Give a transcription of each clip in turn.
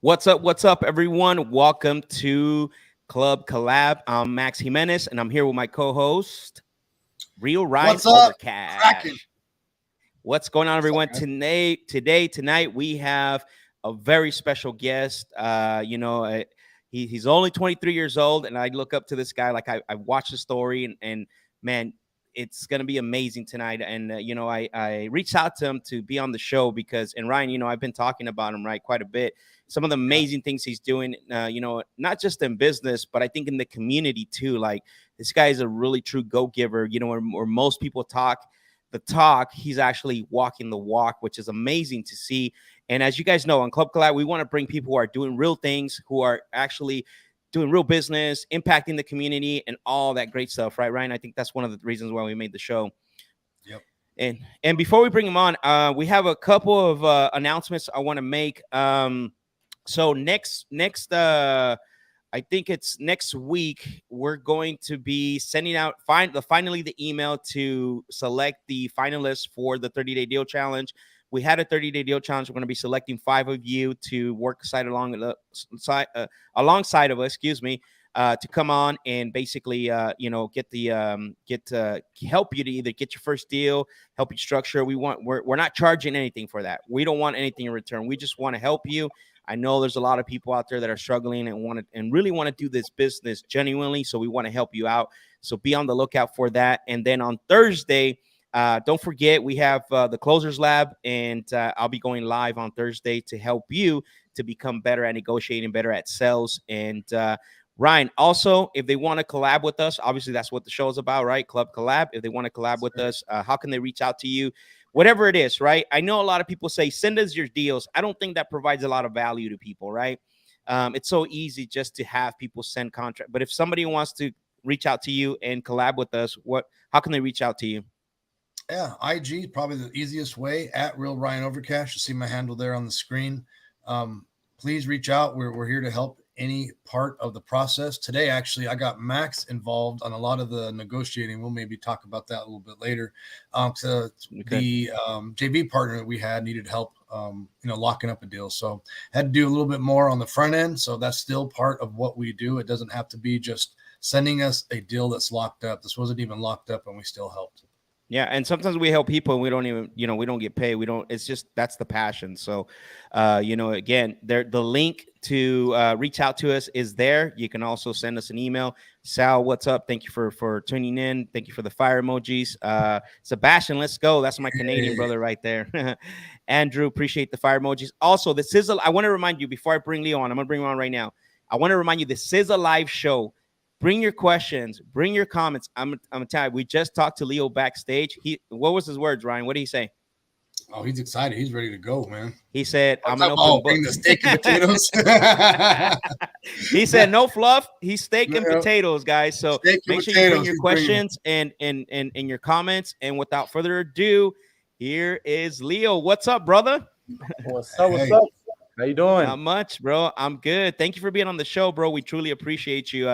What's up, everyone? Welcome to Club Collab. I'm Max Jimenez, and I'm here with my co-host, Real Ride What's up? Over Cash. What's going on, everyone? Tonight, we have a very special guest. He's only 23 years old, and I look up to this guy. Like I watched the story, and man, it's gonna be amazing tonight. And I reached out to him to be on the show because, and Ryan, I've been talking about him quite a bit. Some of the amazing things he's doing, not just in business, but I think in the community too. Like this guy is a really true go-giver. Where most people talk the talk, he's actually walking the walk, which is amazing to see. And as you guys know, on Club Collab, we want to bring people who are doing real things, who are actually doing real business, impacting the community, and all that great stuff, right, Ryan? I think that's one of the reasons why we made the show. Yep. And before we bring him on, we have a couple of announcements I want to make. So next, I think it's next week, we're going to be sending out finally the email to select the finalists for the 30-day deal challenge. We had a 30-day deal challenge. We're going to be selecting 5 of you to work alongside of us, to come on and basically, help you to either get your first deal, help you structure. We're not charging anything for that. We don't want anything in return. We just want to help you. I know there's a lot of people out there that are struggling and really want to do this business genuinely. So we want to help you out. So be on the lookout for that. And then on Thursday, don't forget, we have the Closers Lab, and I'll be going live on Thursday to help you to become better at negotiating, better at sales. And Ryan, also, if they want to collab with us, obviously that's what the show is about, right? Club Collab. If they want to collab with us, how can they reach out to you? Whatever it is, right? I know a lot of people say, send us your deals. I don't think that provides a lot of value to people, right? It's so easy just to have people send contract. But if somebody wants to reach out to you and collab with us, how can they reach out to you? Yeah, IG, probably the easiest way, at Real Ryan Overcash. You see my handle there on the screen. Please reach out. We're here to help any part of the process. Today, actually, I got Max involved on a lot of the negotiating. We'll maybe talk about that a little bit later. The JV partner that we had needed help, locking up a deal. So had to do a little bit more on the front end. So that's still part of what we do. It doesn't have to be just sending us a deal that's locked up. This wasn't even locked up, and we still helped. Yeah, and sometimes we help people and we don't even, we don't get paid. It's just, that's the passion. So, again, the link to reach out to us is there. You can also send us an email. Sal, what's up? Thank you for tuning in. Thank you for the fire emojis. Sebastian, let's go. That's my Canadian brother right there. Andrew, appreciate the fire emojis. Also, I want to remind you, before I bring Leo on, I'm going to bring him on right now. I want to remind you, this is a live show. Bring your questions. Bring your comments. I'm telling you, we just talked to Leo backstage. What was his words, Ryan? What did he say? Oh, he's excited. He's ready to go, man. He said, I'm an open book. Bring the steak and potatoes. He said, no fluff. He's steak and potatoes, guys. So make sure you bring your questions and your comments. And without further ado, here is Leo. What's up, brother? What's up? What's up? How you doing? Not much, bro. I'm good. Thank you for being on the show, bro. We truly appreciate you.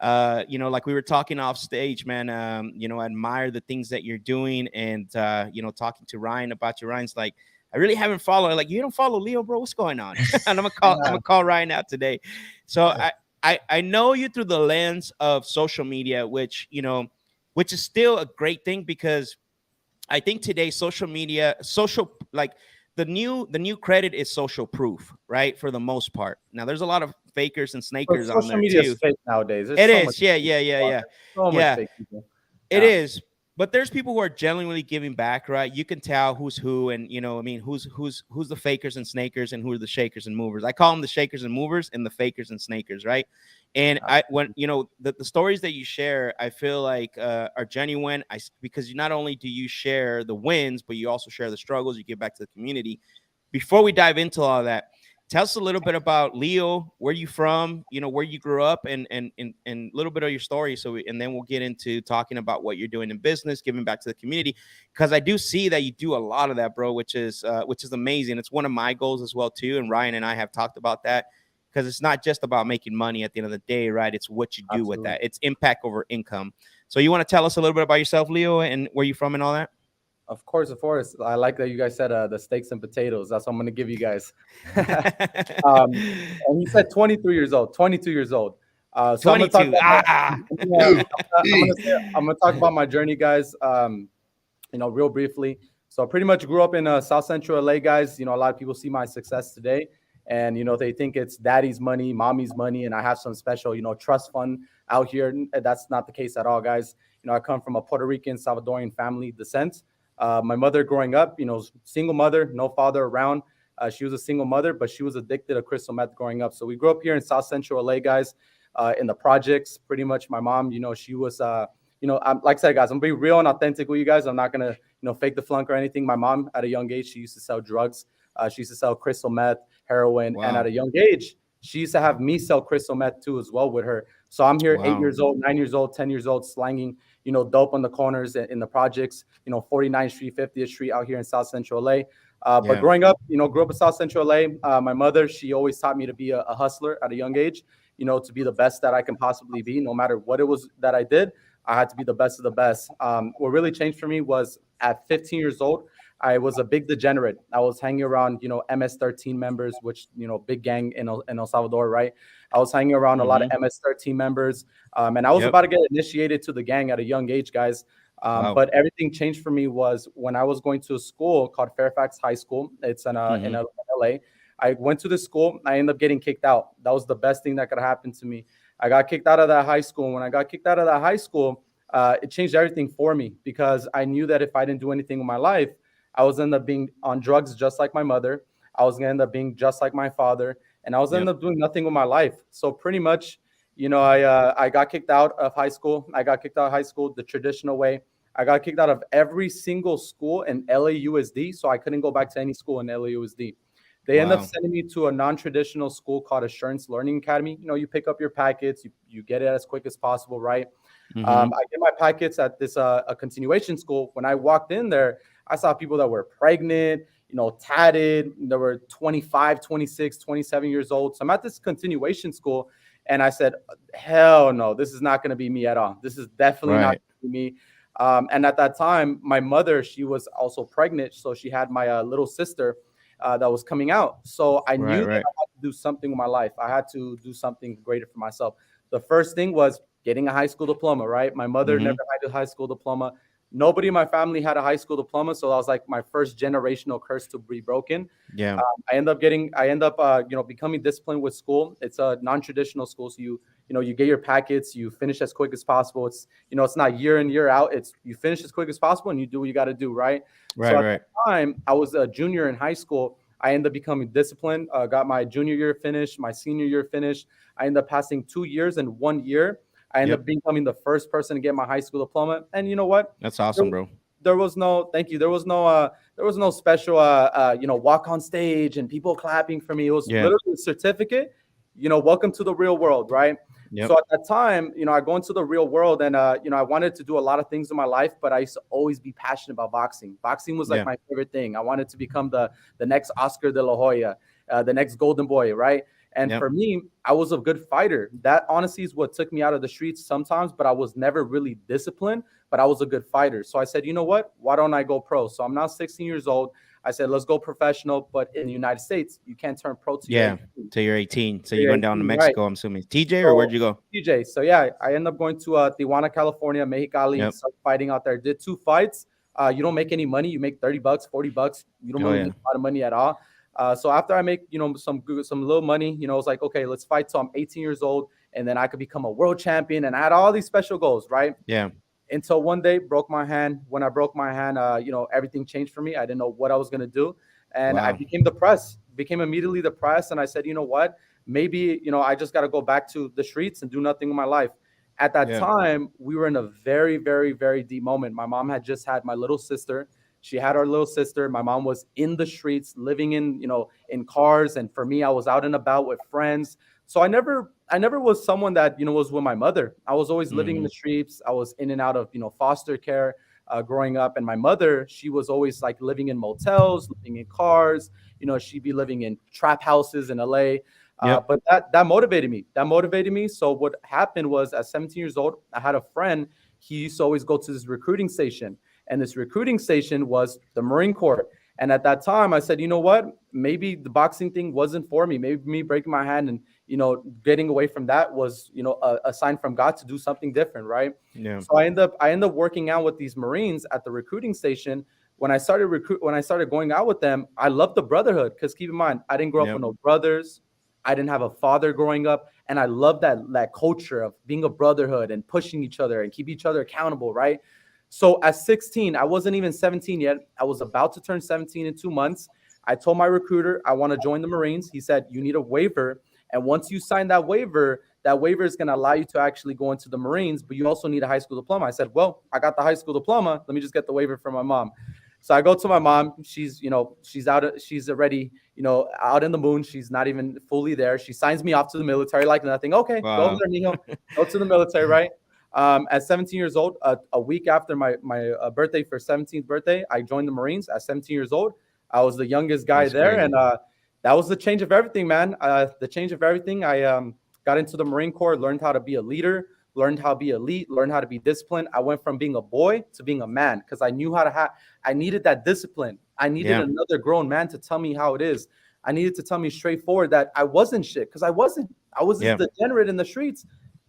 Like we were talking off stage, man, I admire the things that you're doing, and, talking to Ryan about Ryan's like, I really haven't followed. Like, you don't follow Leo, bro. What's going on? And I'm gonna call Ryan out today. So I know you through the lens of social media, which is still a great thing, because I think today social media, the new credit is social proof, right? For the most part. Now there's a lot of fakers and snakers on there social media too. Is fake nowadays. It is. Yeah. So much fake people. It is. But there's people who are genuinely giving back, right? You can tell who's who, and who's the fakers and snakers, and who are the shakers and movers. I call them the shakers and movers and the fakers and snakers, right? And the stories that you share, I feel like are genuine. Because not only do you share the wins, but you also share the struggles. You give back to the community. Before we dive into all that, tell us a little bit about Leo, where you from, where you grew up, and a little bit of your story. And then we'll get into talking about what you're doing in business, giving back to the community, because I do see that you do a lot of that, bro, which is amazing. It's one of my goals as well too. And Ryan and I have talked about that, because it's not just about making money at the end of the day, right? It's what you do with that. It's impact over income. So you want to tell us a little bit about yourself, Leo, and where you're from and all that? Of course, of course. I like that you guys said the steaks and potatoes. That's what I'm gonna give you guys. And he said 23 years old, 22 years old. So I'm gonna talk 22. about Dude, I'm gonna talk about my journey, guys. Real briefly. So I pretty much grew up in South Central LA, guys. A lot of people see my success today, and they think it's daddy's money, mommy's money, and I have some special, trust fund out here. And that's not the case at all, guys. I come from a Puerto Rican Salvadorian family descent. My mother growing up, single mother, no father around. She was a single mother, but she was addicted to crystal meth growing up. So we grew up here in South Central LA, guys, in the projects. Pretty much my mom, she was, like I said, guys, I'm gonna be real and authentic with you guys. I'm not gonna, fake the flunk or anything. My mom, at a young age, she used to sell drugs. She used to sell crystal meth, heroin, and at a young age, she used to have me sell crystal meth too as well with her. So I'm here 8 years old, 9 years old, 10 years old, slanging, dope on the corners in the projects, 49th Street, 50th Street out here in South Central LA. But growing up, grew up in South Central LA. My mother, she always taught me to be a hustler at a young age, to be the best that I can possibly be. No matter what it was that I did, I had to be the best of the best. What really changed for me was at 15 years old, I was a big degenerate. I was hanging around, MS-13 members, which, big gang in El Salvador, right? I was hanging around a lot of MS-13 members, and I was about to get initiated to the gang at a young age, guys. But everything changed for me was when I was going to a school called Fairfax High School. It's in LA. I went to the school. I ended up getting kicked out. That was the best thing that could happen to me. I got kicked out of that high school. And when I got kicked out of that high school, it changed everything for me because I knew that if I didn't do anything with my life, I was end up being on drugs just like my mother. I was going to end up being just like my father. And I was end up doing nothing with my life. So pretty much, I got kicked out of high school. I got kicked out of high school the traditional way. I got kicked out of every single school in LAUSD. So I couldn't go back to any school in LAUSD. They end up sending me to a non-traditional school called Assurance Learning Academy. You pick up your packets, you get it as quick as possible, right? I get my packets at this a continuation school. When I walked in there, I saw people that were pregnant, tatted. They were 25, 26, 27 years old. So I'm at this continuation school, and I said, hell no, this is not going to be me at all. This is definitely not going to be me. And at that time, my mother, she was also pregnant. So she had my little sister that was coming out. So I knew that I had to do something with my life. I had to do something greater for myself. The first thing was getting a high school diploma, right? My mother never had a high school diploma. Nobody in my family had a high school diploma. So that was like my first generational curse to be broken. I end up becoming disciplined with school. It's a non-traditional school. So you get your packets, you finish as quick as possible. It's, it's not year in, year out. It's you finish as quick as possible and you do what you got to do. Right. At the time I was a junior in high school. I ended up becoming disciplined, got my junior year finished, my senior year finished. I ended up passing 2 years and 1 year. I ended up becoming the first person to get my high school diploma. And you know what? That's awesome, bro. There was no, thank you. There was no special, walk on stage and people clapping for me. It was literally a certificate, welcome to the real world. Right. So at that time, I go into the real world and, I wanted to do a lot of things in my life, but I used to always be passionate about boxing. Boxing was like my favorite thing. I wanted to become the next Oscar de la Hoya, the next Golden Boy. Right. And for me, I was a good fighter. That honestly is what took me out of the streets sometimes, but I was never really disciplined, but I was a good fighter. So I said, you know what? Why don't I go pro? So I'm now 16 years old. I said, let's go professional. But in the United States, you can't turn pro till you're 18. So you're going down to Mexico, I'm assuming. TJ, or where'd you go? TJ. So I end up going to Tijuana, California, Mexicali, started fighting out there. Did 2 fights. You don't make any money. You make $30, $40. You don't really make a lot of money at all. So after I make, some little money, I was like, okay, let's fight till I'm 18 years old. And then I could become a world champion. And I had all these special goals, right? Until one day, broke my hand. When I broke my hand, everything changed for me. I didn't know what I was going to do. And I became depressed, became immediately depressed. And I said, you know what? Maybe, I just got to go back to the streets and do nothing with my life. At that time, we were in a very, very, very deep moment. My mom had just had my little sister. She had our little sister. My mom was in the streets, living in cars. And for me, I was out and about with friends. So I never was someone that, was with my mother. I was always living in the streets. I was in and out of, foster care growing up. And my mother, she was always like living in motels, living in cars. She'd be living in trap houses in LA. But that motivated me. So what happened was at 17 years old, I had a friend. He used to always go to this recruiting station. And this recruiting station was the Marine Corps. And at that time, I said, you know what? Maybe the boxing thing wasn't for me. Maybe me breaking my hand and, getting away from that was, a sign from God to do something different, right? Yeah. So I end up working out with these Marines at the recruiting station. When I started going out with them, I loved the brotherhood, because keep in mind, I didn't grow up with no brothers. I didn't have a father growing up. And I love that culture of being a brotherhood and pushing each other and keep each other accountable, right? So at 16, I wasn't even 17 yet. I was about to turn 17 in 2 months. I told my recruiter, I want to join the Marines. He said, you need a waiver. And once you sign that waiver is going to allow you to actually go into the Marines, but you also need a high school diploma. I said, well, I got the high school diploma. Let me just get the waiver from my mom. So I go to my mom. She's already, out in the moon. She's not even fully there. She signs me off to the military like nothing. Okay, Wow. go there, mijo. Go to the military, right? At 17 years old, a week after my birthday, for 17th birthday, I joined the Marines at 17 years old. I was the youngest guy That's there. crazy. And that was the change of everything, man. The change of everything. I got into the Marine Corps, learned how to be a leader, learned how to be elite, learned how to be disciplined. I went from being a boy to being a man, because I knew how to I needed that discipline. I needed another grown man to tell me how it is. I needed to tell me straightforward that I wasn't shit, because I was this degenerate in the streets,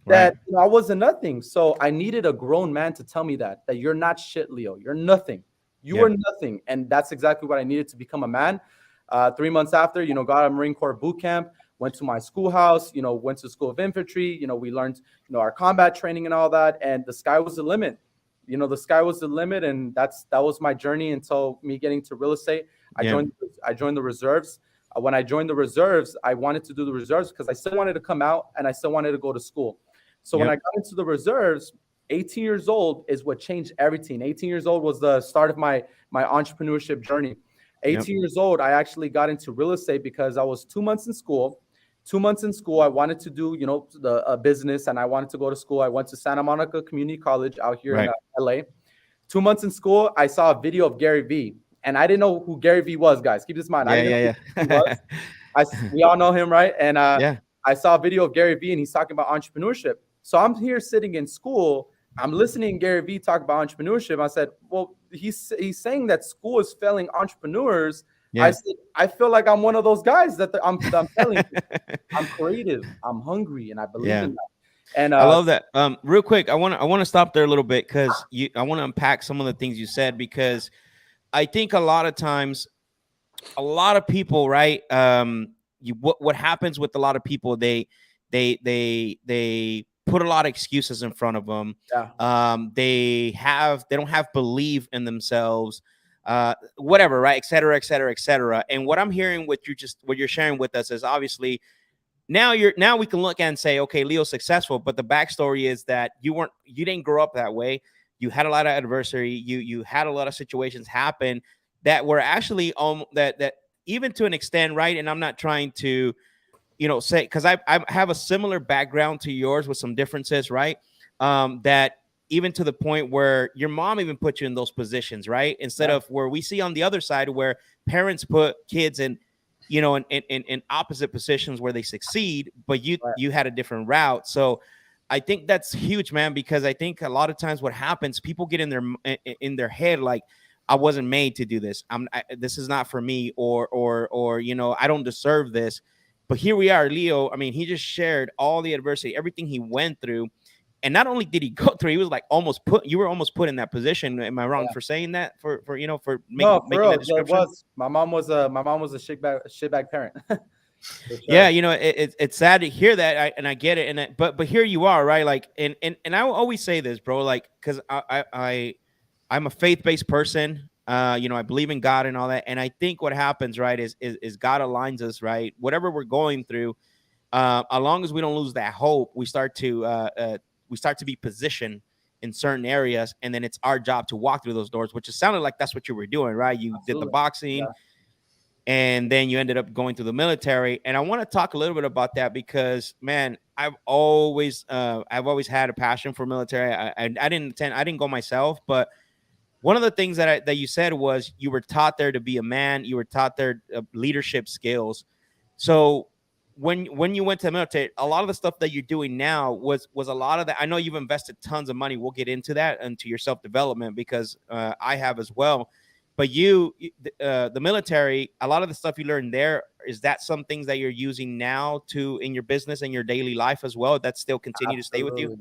that I wasn't nothing. So I needed a grown man to tell me that you're not shit, Leo. You're nothing. You are nothing. And that's exactly what I needed to become a man. 3 months after, got a Marine Corps boot camp, went to my schoolhouse, went to School of Infantry. We learned, our combat training and all that. And the sky was the limit. The sky was the limit. And that was my journey until me getting to real estate. I joined the reserves. When I joined the reserves, I wanted to do the reserves because I still wanted to come out and I still wanted to go to school. So when I got into the reserves, 18 years old is what changed everything. 18 years old was the start of my entrepreneurship journey. 18 years old, I actually got into real estate because I was 2 months in school. 2 months in school, I wanted to do, the business, and I wanted to go to school. I went to Santa Monica Community College out here in LA. 2 months in school, I saw a video of Gary Vee, and I didn't know who Gary Vee was, guys. Keep this in mind. I didn't know who he was. We all know him, right? And I saw a video of Gary Vee, and he's talking about entrepreneurship. So I'm here sitting in school. I'm listening to Gary Vee talk about entrepreneurship. I said, well, he's saying that school is failing entrepreneurs. I said, I feel like I'm one of those guys that I'm telling you. I'm creative, I'm hungry, and I believe in that. And I love that. Real quick, I want to stop there a little bit because I want to unpack some of the things you said, because I think a lot of times, a lot of people, right? What happens with a lot of people, they put a lot of excuses in front of them. They don't have belief in themselves, whatever, right? Et cetera, et cetera, et cetera. And what I'm hearing, what you're sharing with us is obviously now we can look and say, okay, Leo's successful, but the backstory is that you didn't grow up that way. You had a lot of adversity. You had a lot of situations happen that were actually that even to an extent, right? And I'm not trying to, say, because I have a similar background to yours with some differences, right? That even to the point where your mom even put you in those positions, right? Instead of where we see on the other side where parents put kids in, in opposite positions where they succeed, but you had a different route. So I think that's huge, man, because I think a lot of times what happens, people get in their head like, I wasn't made to do this. This is not for me, or I don't deserve this. But here we are, Leo. I mean, he just shared all the adversity, everything he went through. And not only did he go through, he was like you were almost put in that position. Am I wrong for saying that? For making that description? It was. My mom was a shitbag parent. Sure. Yeah, it's sad to hear that, and I get it. But here you are, right? Like, and I will always say this, bro, like, because I'm a faith-based person. I believe in God and all that. And I think what happens, right, is God aligns us, right? Whatever we're going through, as long as we don't lose that hope, we start to be positioned in certain areas, and then it's our job to walk through those doors, which it sounded like that's what you were doing, right? You did the boxing, and then you ended up going to the military. And I want to talk a little bit about that because, man, I've always had a passion for military. I didn't go myself, but one of the things that you said was you were taught there to be a man. You were taught there leadership skills. So when you went to the military, a lot of the stuff that you're doing now was a lot of that. I know you've invested tons of money. We'll get into that, into your self-development, because I have as well. But the military, a lot of the stuff you learned there, is that some things that you're using now to in your business and your daily life as well, that still continue to stay with you?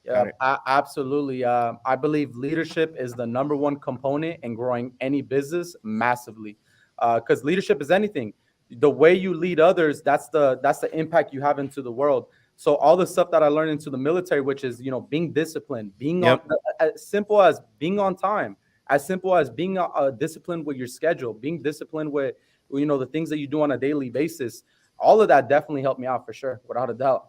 Yeah, absolutely. I believe leadership is the number one component in growing any business massively, because leadership is anything. The way you lead others, that's the impact you have into the world. So all the stuff that I learned into the military, which is being disciplined, being Yep. on, as simple as being on time, as simple as being disciplined with your schedule, being disciplined with the things that you do on a daily basis. All of that definitely helped me out for sure, without a doubt.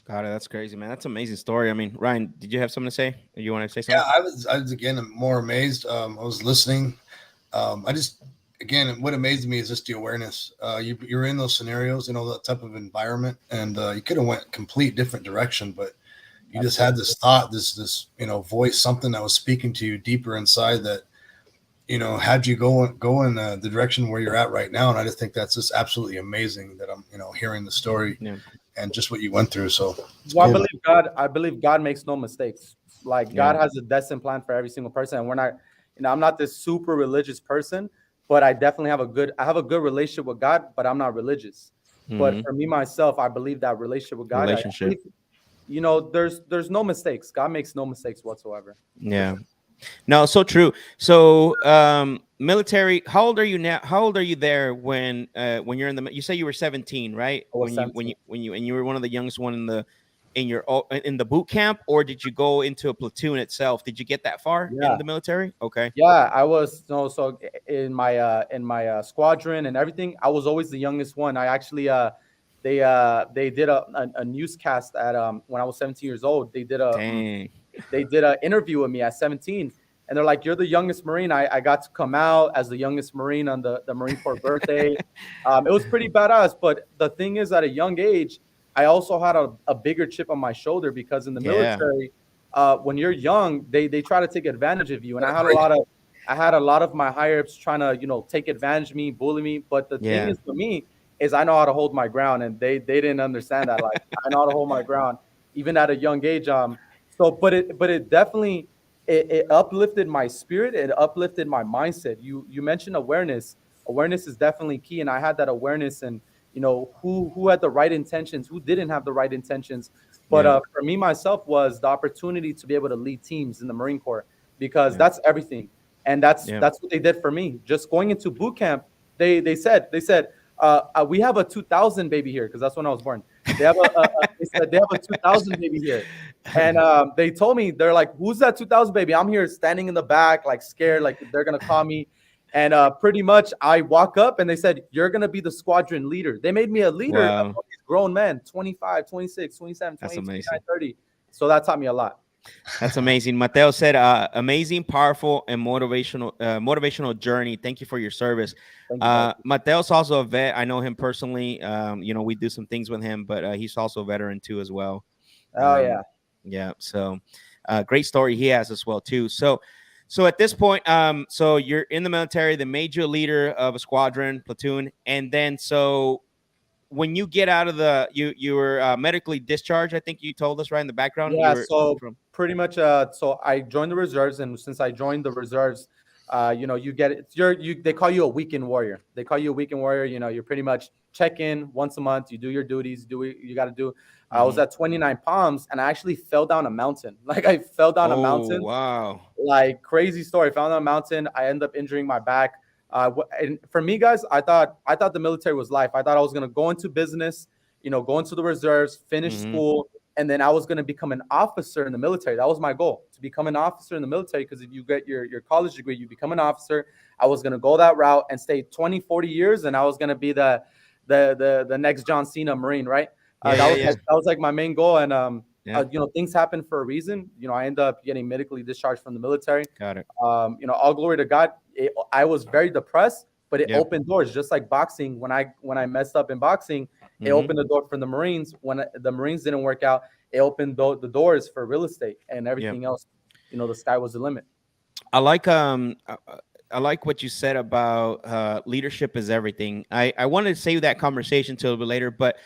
Got it. That's crazy, man. That's an amazing story. I mean, Ryan, did you have something to say? You want to say something? Yeah, I was again more amazed. I was listening. Again, what amazed me is just the awareness. You're in those scenarios, that type of environment, and you could have went complete different direction, but you just had this thought, this voice, something that was speaking to you deeper inside that had you go in the direction where you're at right now. And I just think that's just absolutely amazing that I'm hearing the story. Yeah. And just what you went through. So well, cool. I believe God makes no mistakes. Like God has a destined plan for every single person. And we're not, I'm not this super religious person, but I definitely have a good relationship with God, but I'm not religious. Mm-hmm. But for me, myself, I believe that relationship with God, there's no mistakes. God makes no mistakes whatsoever. Yeah. No, so true. So, military, how old are you now? How old are you there when you're in you say you were 17, right? When you were one of the youngest one in the boot camp, or did you go into a platoon itself? Did you get that far in the military? Okay. Yeah, I was so in my squadron and everything, I was always the youngest one. I actually they did a newscast at when I was 17 years old. They did an interview with me at 17, and they're like, "You're the youngest Marine." I got to come out as the youngest Marine on the Marine Corps birthday. It was pretty badass. But the thing is, at a young age, I also had a bigger chip on my shoulder, because in the military, when you're young, they try to take advantage of you. And I had a lot of my higher ups trying to take advantage of me, bully me. But the thing is, for me, is I know how to hold my ground, and they didn't understand that. Like, I know how to hold my ground even at a young age. So, but it definitely it uplifted my spirit. It uplifted my mindset. You mentioned awareness. Awareness is definitely key, and I had that awareness, and who had the right intentions, who didn't have the right intentions. But for me myself was the opportunity to be able to lead teams in the Marine Corps, because that's everything, and that's what they did for me. Just going into boot camp, they said we have a 2000 baby here, because that's when I was born. They have they said they have a 2000 baby here, and they told me, they're like, "Who's that 2000 baby?" I'm here standing in the back, like scared, like they're gonna call me, and pretty much I walk up and they said, "You're gonna be the squadron leader." They made me a leader of all these grown men, 25, 26, 27, 28, 29, 30. So that taught me a lot. That's amazing. Mateo said, amazing, powerful, and motivational journey. Thank you for your service. Mateo's also a vet. I know him personally. We do some things with him, but he's also a veteran too as well. Yeah. So great story he has as well too. So at this point, so you're in the military, the major leader of a squadron, platoon, and then so when you get out of you were medically discharged, I think you told us right in the background. Yeah, pretty much. So I joined the reserves, and since I joined the reserves, you get it. They call you a weekend warrior. They call you a weekend warrior. You're pretty much check in once a month. You do your duties. Do what you got to do. I was at 29 Palms, and I actually fell down a mountain. Like, I fell down a mountain. Wow! Like, crazy story. Fell down a mountain. I ended up injuring my back. And for me, guys, I thought the military was life. I thought I was gonna go into business, go into the reserves, finish school, and then I was gonna become an officer in the military. That was my goal, to become an officer in the military. Because if you get your college degree, you become an officer. I was gonna go that route and stay 20, 40 years, and I was gonna be the next John Cena Marine, right? That was like my main goal. And things happen for a reason. I ended up getting medically discharged from the military. Got it. All glory to God. I was very depressed, but it opened doors, just like boxing. When I messed up in boxing, it opened the door for the Marines. When the Marines didn't work out, it opened the doors for real estate and everything else. The sky was the limit. I like like what you said about leadership is everything. I wanted to save that conversation till a bit later, but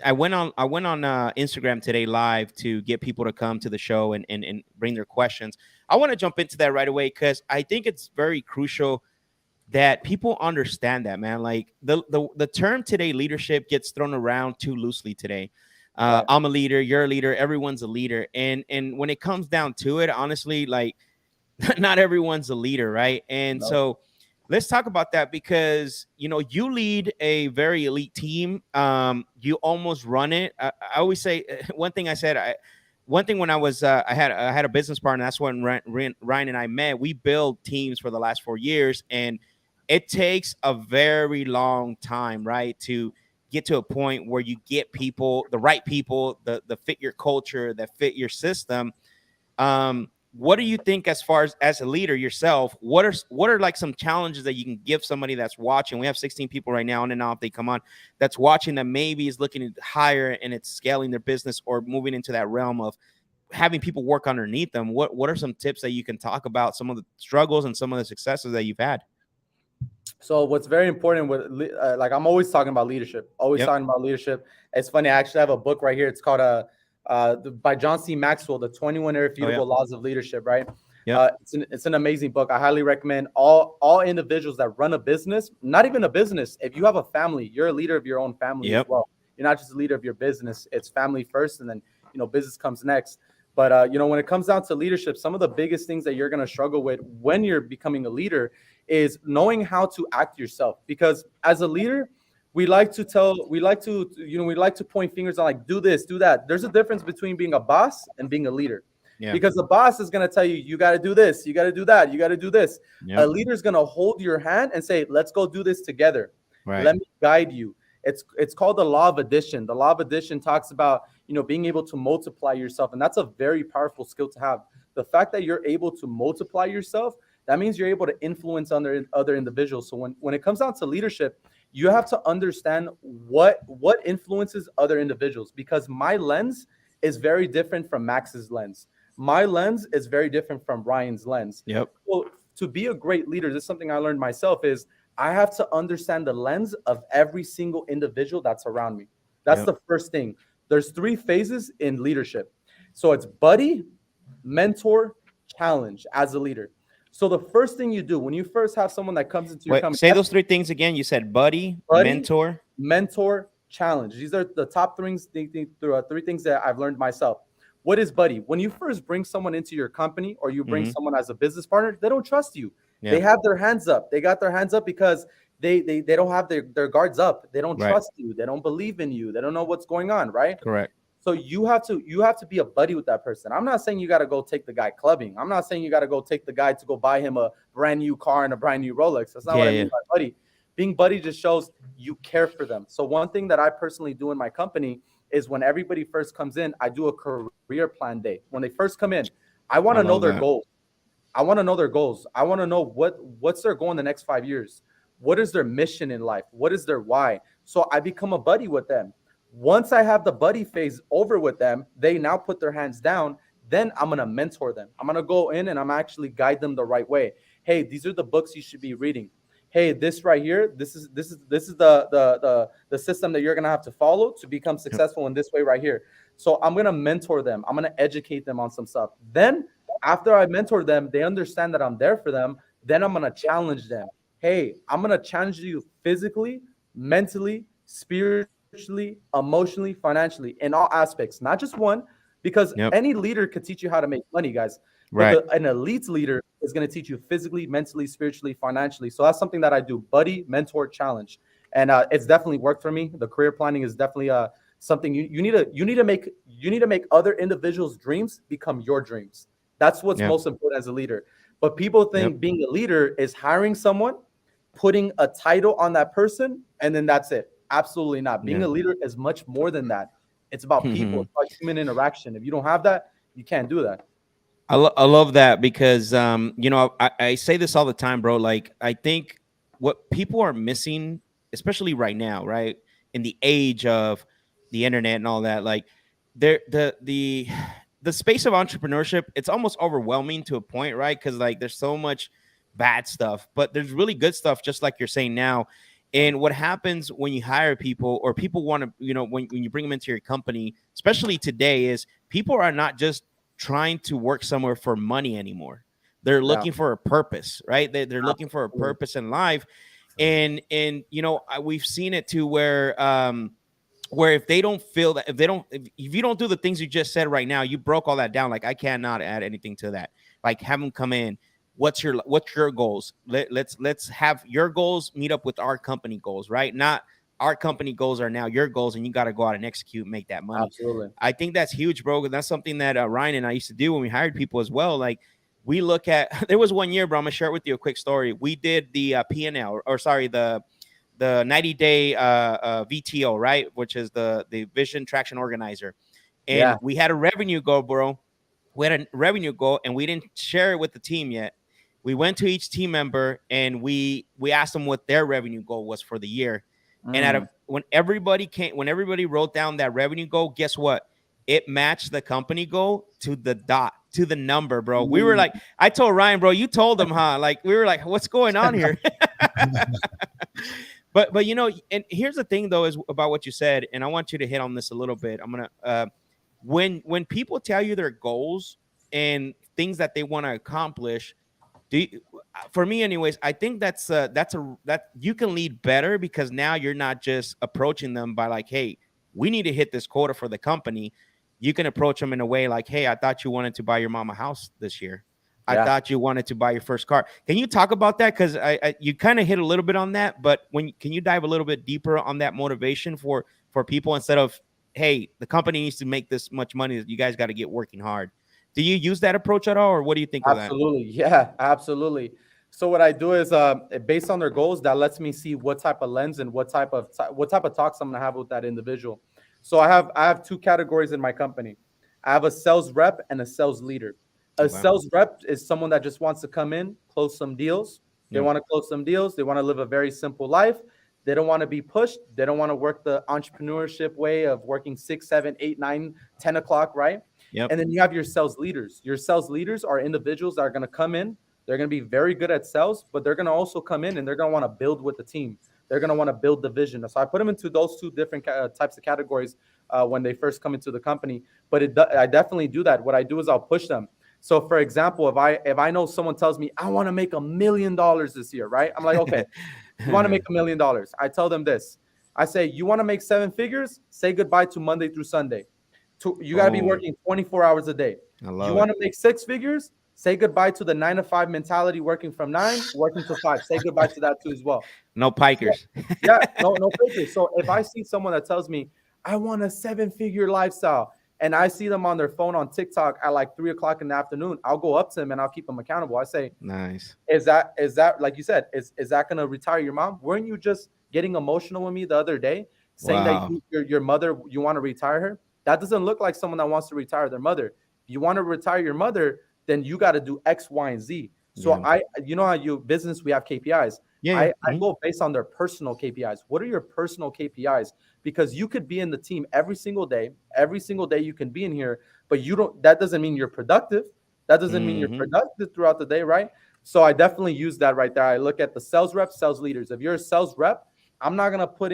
I went on Instagram today live to get people to come to the show and bring their questions. I want to jump into that right away because I think it's very crucial that people understand that, man. Like the term today, leadership, gets thrown around too loosely today. Right. I'm a leader, you're a leader, everyone's a leader, and when it comes down to it, honestly, like not everyone's a leader, right? And No. so let's talk about that because you lead a very elite team. You almost run it. I always say one thing. One thing when I was I had a business partner. That's when Ryan and I met. We built teams for the last 4 years, and it takes a very long time, right, to get to a point where you get people, the right people, the fit your culture, that fit your system. What do you think as far as a leader yourself? What are like some challenges that you can give somebody that's watching? We have 16 people right now, on and off they come on, that's watching, that maybe is looking to hire and it's scaling their business or moving into that realm of having people work underneath them. What are some tips that you can talk about, some of the struggles and some of the successes that you've had? So what's very important with like I'm always talking about leadership. Yep. Talking about leadership. It's funny. I actually have a book right here. It's called by John C. Maxwell, The 21 Irrefutable Laws of Leadership. Right. Yeah. It's an amazing book. I highly recommend all individuals that run a business, not even a business. If you have a family, you're a leader of your own family as well. You're not just a leader of your business. It's family first, and then business comes next. But when it comes down to leadership, some of the biggest things that you're going to struggle with when you're becoming a leader is knowing how to act yourself. Because as a leader, we like to point fingers on, like, do this, do that. There's a difference between being a boss and being a leader. Yeah. Because the boss is going to tell you, you got to do this, you got to do that, you got to do this. Yep. A leader is going to hold your hand and say, let's go do this together. Right. Let me guide you. It's called the law of addition. The law of addition talks about, being able to multiply yourself. And that's a very powerful skill to have. The fact that you're able to multiply yourself, that means you're able to influence other individuals. So when it comes down to leadership, you have to understand what influences other individuals, because my lens is very different from Max's lens. My lens is very different from Ryan's lens. Yep. So to be a great leader, this is something I learned myself, is I have to understand the lens of every single individual that's around me. That's the first thing. There's 3 phases in leadership. So it's buddy, mentor, challenge as a leader. So the first thing you do when you first have someone that comes into your company. Say those 3 things again. You said buddy, mentor, challenge. These are the top 3 things that I've learned myself. What is buddy? When you first bring someone into your company, or you bring someone as a business partner, they don't trust you. Yeah. They have their hands up. They got their hands up because they don't have their guards up. They don't trust you. They don't believe in you. They don't know what's going on, right? Correct. So you have to be a buddy with that person. I'm not saying you got to go take the guy clubbing. I'm not saying you got to go take the guy to go buy him a brand new car and a brand new Rolex. That's not what I mean by buddy. Being buddy just shows you care for them. So one thing that I personally do in my company is, when everybody first comes in, I do a career plan day. When they first come in, I want to know their goals. I want to know their goals. I want to know what's their goal in the next 5 years. What is their mission in life? What is their why? So I become a buddy with them. Once I have the buddy phase over with them, they now put their hands down. Then I'm going to mentor them. I'm going to go in and I'm actually guide them the right way. Hey, these are the books you should be reading. Hey, this right here, this is the system that you're going to have to follow to become successful in this way right here. So I'm going to mentor them. I'm going to educate them on some stuff. Then after I mentor them, they understand that I'm there for them. Then I'm going to challenge them. Hey, I'm going to challenge you physically, mentally, spiritually, emotionally, financially, in all aspects, not just one, because any leader could teach you how to make money, guys. Right. But an elite leader is going to teach you physically, mentally, spiritually, financially. So that's something that I do: buddy, mentor, challenge. And it's definitely worked for me. The career planning is definitely something you need to make other individuals' dreams become your dreams. That's what's most important as a leader. But people think being a leader is hiring someone, putting a title on that person, and then that's it. Absolutely not. Being a leader is much more than that. It's about people. It's about human interaction. If you don't have that, you can't do that. I love that, because I say this all the time, bro. Like, I think what people are missing, especially right now, right, in the age of the internet and all that, like, the space of entrepreneurship, it's almost overwhelming to a point, right? Because, like, there's so much bad stuff, but there's really good stuff, just like you're saying now. And what happens when you hire people, or people want to, when you bring them into your company, especially today, is people are not just trying to work somewhere for money anymore. They're looking for a purpose, right? They're looking for a purpose in life. And we've seen it too, where if they don't feel that, if you don't do the things you just said right now, you broke all that down. Like, I cannot add anything to that. Like, have them come in. What's your goals? Let's have your goals meet up with our company goals, right? Not our company goals are now your goals, and you got to go out and execute, make that money. Absolutely. I think that's huge, bro. That's something that Ryan and I used to do when we hired people as well. Like, we look at, there was one year, bro, I'm gonna share with you a quick story. We did the P&L, or sorry, the 90-day VTO, right? Which is the Vision Traction Organizer. And we had a revenue goal, bro. We had a revenue goal, and we didn't share it with the team yet. We went to each team member, and we asked them what their revenue goal was for the year. And when everybody wrote down that revenue goal, guess what? It matched the company goal to the dot, to the number, bro. We were like, I told Ryan, bro, you told them, huh? Like, we were like, what's going on here? But and here's the thing though, is about what you said, and I want you to hit on this a little bit. I'm gonna when people tell you their goals and things that they want to accomplish, for me anyways, I think that you can lead better, because now you're not just approaching them by like, hey, we need to hit this quota for the company. You can approach them in a way like, hey, I thought you wanted to buy your mom a house this year. I thought you wanted to buy your first car. Can you talk about that? Because you kind of hit a little bit on that, but can you dive a little bit deeper on that motivation for people, instead of, hey, the company needs to make this much money, you guys got to get working hard? Do you use that approach at all, or what do you think of that? Absolutely. Yeah, absolutely. So what I do is based on their goals, that lets me see what type of lens and what type of talks I'm going to have with that individual. So I have two categories in my company. I have a sales rep and a sales leader. A sales rep is someone that just wants to come in, close some deals. They want to close some deals. They want to live a very simple life. They don't want to be pushed. They don't want to work the entrepreneurship way of working 6, 7, 8, 9, 10 o'clock, right? Yep. And then you have your sales leaders. Your sales leaders are individuals that are going to come in. They're going to be very good at sales, but they're going to also come in and they're going to want to build with the team. They're going to want to build the vision. So I put them into those two different types of categories when they first come into the company. But I definitely do that. What I do is I'll push them. So for example, if I know someone tells me I want to make $1 million this year, right? I'm like, okay, you want to make $1 million. I tell them this. I say, you want to make 7 figures? Say goodbye to Monday through Sunday. You got to be working 24 hours a day. You want to make 6 figures? Say goodbye to the 9 to 5 mentality, working from 9, working to 5. Say goodbye to that too as well. No pikers. No pikers. So if I see someone that tells me I want a 7-figure lifestyle, and I see them on their phone on TikTok at like 3 o'clock in the afternoon, I'll go up to them and I'll keep them accountable. I say, nice. Is that like you said, is that going to retire your mom? Weren't you just getting emotional with me the other day, saying that your mother, you want to retire her? That doesn't look like someone that wants to retire their mother. If you want to retire your mother, then you got to do X, Y, and Z. So you know how you business, we have KPIs. I go based on their personal KPIs. What are your personal KPIs? Because you could be in the team every single day you can be in here, but that doesn't mean you're productive. That doesn't mean you're productive throughout the day, right? So I definitely use that right there. I look at the sales reps, sales leaders. If you're a sales rep, I'm not gonna put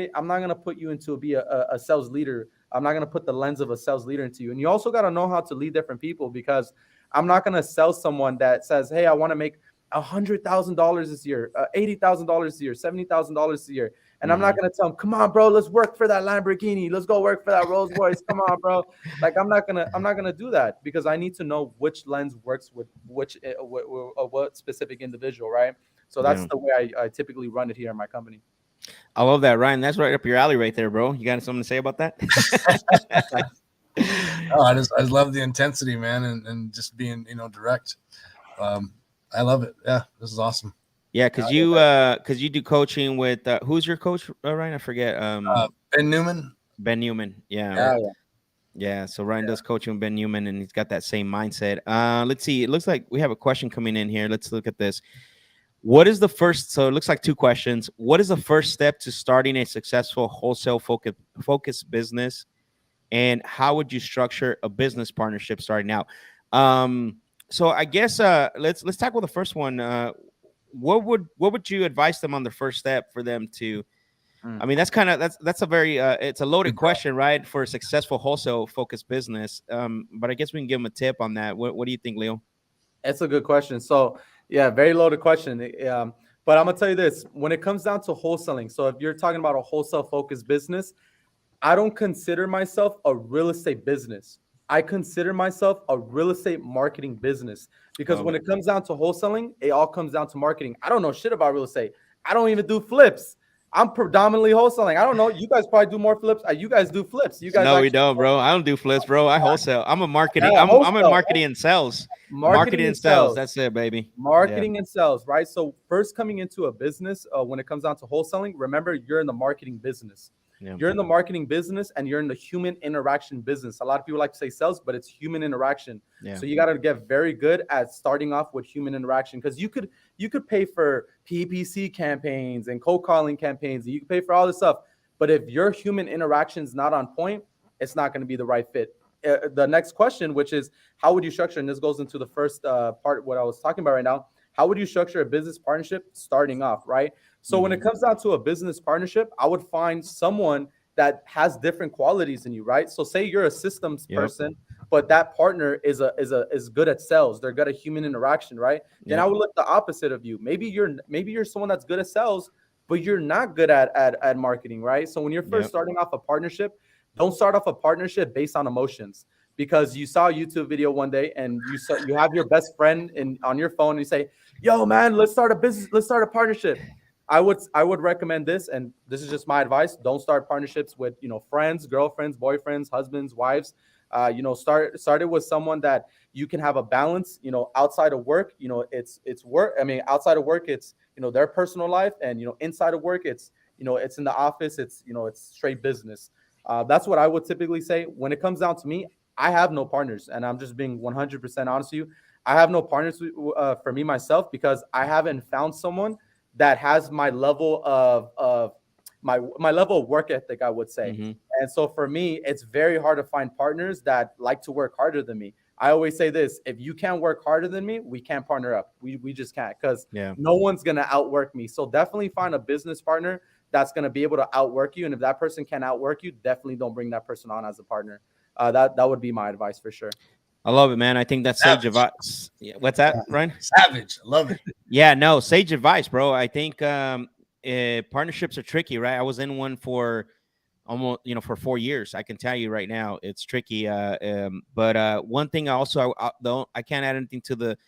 you into be a sales leader. I'm not gonna put the lens of a sales leader into you. And you also got to know how to lead different people, because I'm not gonna sell someone that says, hey, I want to make $100,000 this year, $80,000 this year, $70,000 this year. And I'm not going to tell them, come on, bro, let's work for that Lamborghini. Let's go work for that Rolls Royce. Come on, bro. Like, I'm not going to do that, because I need to know which lens works with what specific individual. Right. So that's the way I typically run it here in my company. I love that, Ryan. That's right up your alley right there, bro. You got something to say about that? I love the intensity, man. And just being, direct. I love it. Yeah, this is awesome. Yeah, because you do coaching with who's your coach, Ryan? I forget. Ben Newman. Ben Newman. Yeah. So Ryan does coaching with Ben Newman, and he's got that same mindset. Let's see. It looks like we have a question coming in here. Let's look at this. What is the first? So it looks like 2 questions. What is the first step to starting a successful wholesale focus business, and how would you structure a business partnership starting out? So I guess let's tackle the first one. what would you advise them on the first step for them to? I mean, that's a very it's a loaded question, right, for a successful wholesale focused business. But I guess we can give them a tip on that. What do you think, Leo? It's a good question. So yeah, very loaded question. But I'm gonna tell you this: when it comes down to wholesaling, so if you're talking about a wholesale focused business, I don't consider myself a real estate business. I consider myself a real estate marketing business because when it comes down to wholesaling, it all comes down to marketing. I don't know shit about real estate. I don't even do flips. I'm predominantly wholesaling. I don't know. You guys probably do more flips. You guys do flips. You guys No, we actually don't, bro. I don't do flips, bro. I wholesale. I'm a marketing. Yeah, I'm in wholesale. marketing and sales. Marketing and sales. That's it, baby. Marketing and sales, right? So first coming into a business, when it comes down to wholesaling, remember you're in the marketing business. Yeah. You're in the marketing business and you're in the human interaction business. A lot of people like to say sales, but it's human interaction. Yeah. So you got to get very good at starting off with human interaction because you could pay for PPC campaigns and cold calling campaigns and you can pay for all this stuff. But if your human interaction is not on point, it's not going to be the right fit. The next question, which is how would you structure, and this goes into the first part, what I was talking about right now, how would you structure a business partnership starting off, right? So when it comes down to a business partnership, I would find someone that has different qualities than you, right? So say you're a systems person, but that partner is good at sales. They're good at human interaction, right? Then I would look the opposite of you. Maybe you're someone that's good at sales, but you're not good at marketing, right? So when you're first starting off a partnership, don't start off a partnership based on emotions because you saw a YouTube video one day and you have your best friend on your phone and you say, "Yo, man, let's start a business. Let's start a partnership." I would recommend this, and this is just my advice. Don't start partnerships with friends, girlfriends, boyfriends, husbands, wives. Start it with someone that you can have a balance. Outside of work, it's work. I mean, outside of work, it's their personal life, and inside of work, it's it's in the office. It's it's straight business. That's what I would typically say. When it comes down to me, I have no partners, and I'm just being 100% honest with you. I have no partners for me myself because I haven't found someone that has my level of my level of work ethic, I would say. Mm-hmm. And so for me, it's very hard to find partners that like to work harder than me. I always say this: if you can't work harder than me, we can't partner up. We just can't because no one's gonna outwork me. So definitely find a business partner that's going to be able to outwork you. And if that person can outwork you, definitely don't bring that person on as a partner. That would be my advice for sure. I love it, man. I think that's sage advice. Yeah, what's that, Ryan? Savage. I love it. Yeah, no, sage advice, bro. I think partnerships are tricky, right? I was in one for almost, for 4 years. I can tell you right now, it's tricky. But one thing I can't add anything to the,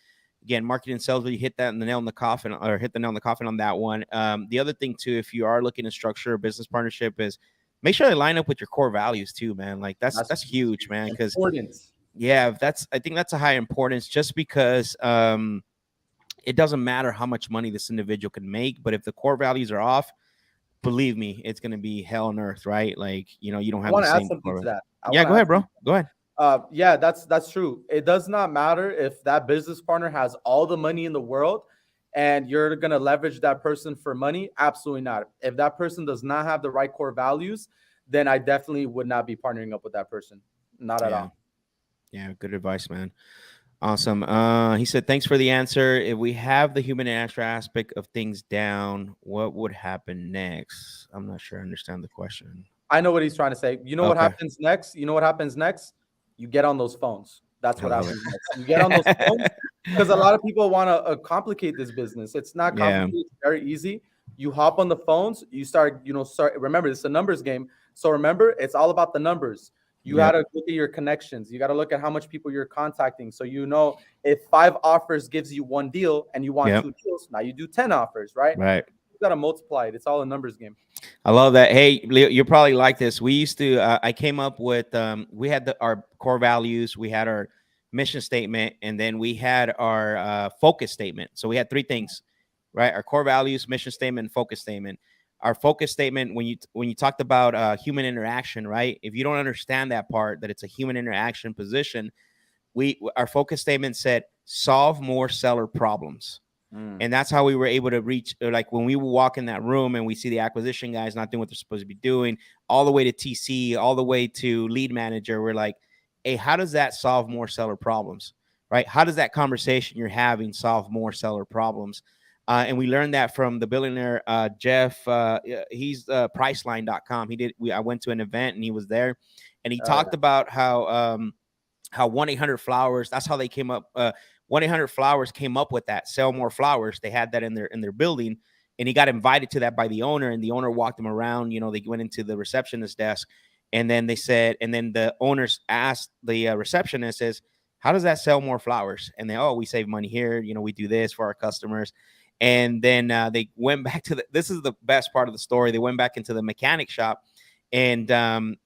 again, marketing and sales, but you hit the nail in the coffin on that one. The other thing too, if you are looking to structure a business partnership, is make sure they line up with your core values too, man. Like that's huge, man. Because I think that's a high importance, just because it doesn't matter how much money this individual can make, but if the core values are off, believe me, it's going to be hell on earth, right? Like, you don't have the same core. To that. Yeah, go ahead, bro. Go ahead. Yeah, that's true. It does not matter if that business partner has all the money in the world and you're going to leverage that person for money. Absolutely not. If that person does not have the right core values, then I definitely would not be partnering up with that person. Not at all. Yeah, good advice, man. Awesome. He said, thanks for the answer. If we have the human interaction aspect of things down, what would happen next? I'm not sure I understand the question. I know what he's trying to say. What happens next? You know what happens next? You get on those phones. That's what happens next. You get on those phones because a lot of people want to complicate this business. It's not complicated. It's very easy. You hop on the phones. You start. Remember, it's a numbers game. So remember, it's all about the numbers. You got to look at your connections. You got to look at how much people you're contacting. So if 5 offers gives you 1 deal and you want 2 deals, now you do 10 offers, right? Right. Got to multiply it. It's all a numbers game. I love that. Hey, Leo, you're probably like this. We used to, I came up with, we had our core values, we had our mission statement, and then we had our focus statement. So we had 3 things, right? Our core values, mission statement, and focus statement. Our focus statement, when you talked about human interaction, right? If you don't understand that part, that it's a human interaction position, our focus statement said, solve more seller problems. And that's how we were able to reach, like when we walk in that room and we see the acquisition guys not doing what they're supposed to be doing, all the way to TC, all the way to lead manager. We're like, hey, how does that solve more seller problems, right? How does that conversation you're having solve more seller problems? And we learned that from the billionaire Jeff. He's Priceline.com. I went to an event and he was there, and he talked about how 1-800-Flowers. That's how they came up. 1-800-Flowers came up with that. Sell more flowers. They had that in their building, and he got invited to that by the owner. And the owner walked him around. You know, they went into the receptionist desk, and then they said, and then the owners asked the receptionist, says, "How does that sell more flowers?" And we save money here. You know, we do this for our customers. And then they went back to this is the best part of the story. They went back into the mechanic shop, and and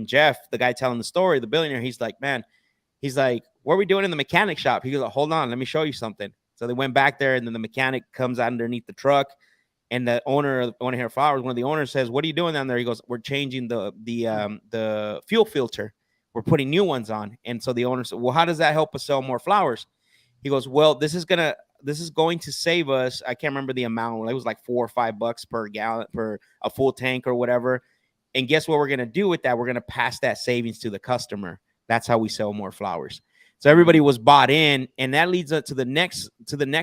Jeff, the guy telling the story, the billionaire, he's like, what are we doing in the mechanic shop? He goes, hold on, let me show you something. So they went back there, and then the mechanic comes out underneath the truck, and the owner of 1-800-Flowers, one of the owners says, "What are you doing down there?" He goes, "We're changing the fuel filter. We're putting new ones on." And so the owner said, "Well, how does that help us sell more flowers?" He goes, "Well, this is going to save us." I can't remember the amount. It was like $4 or $5 per gallon for a full tank or whatever. And guess what we're going to do with that? We're going to pass that savings to the customer. That's how we sell more flowers. So everybody was bought in, and that leads us to the next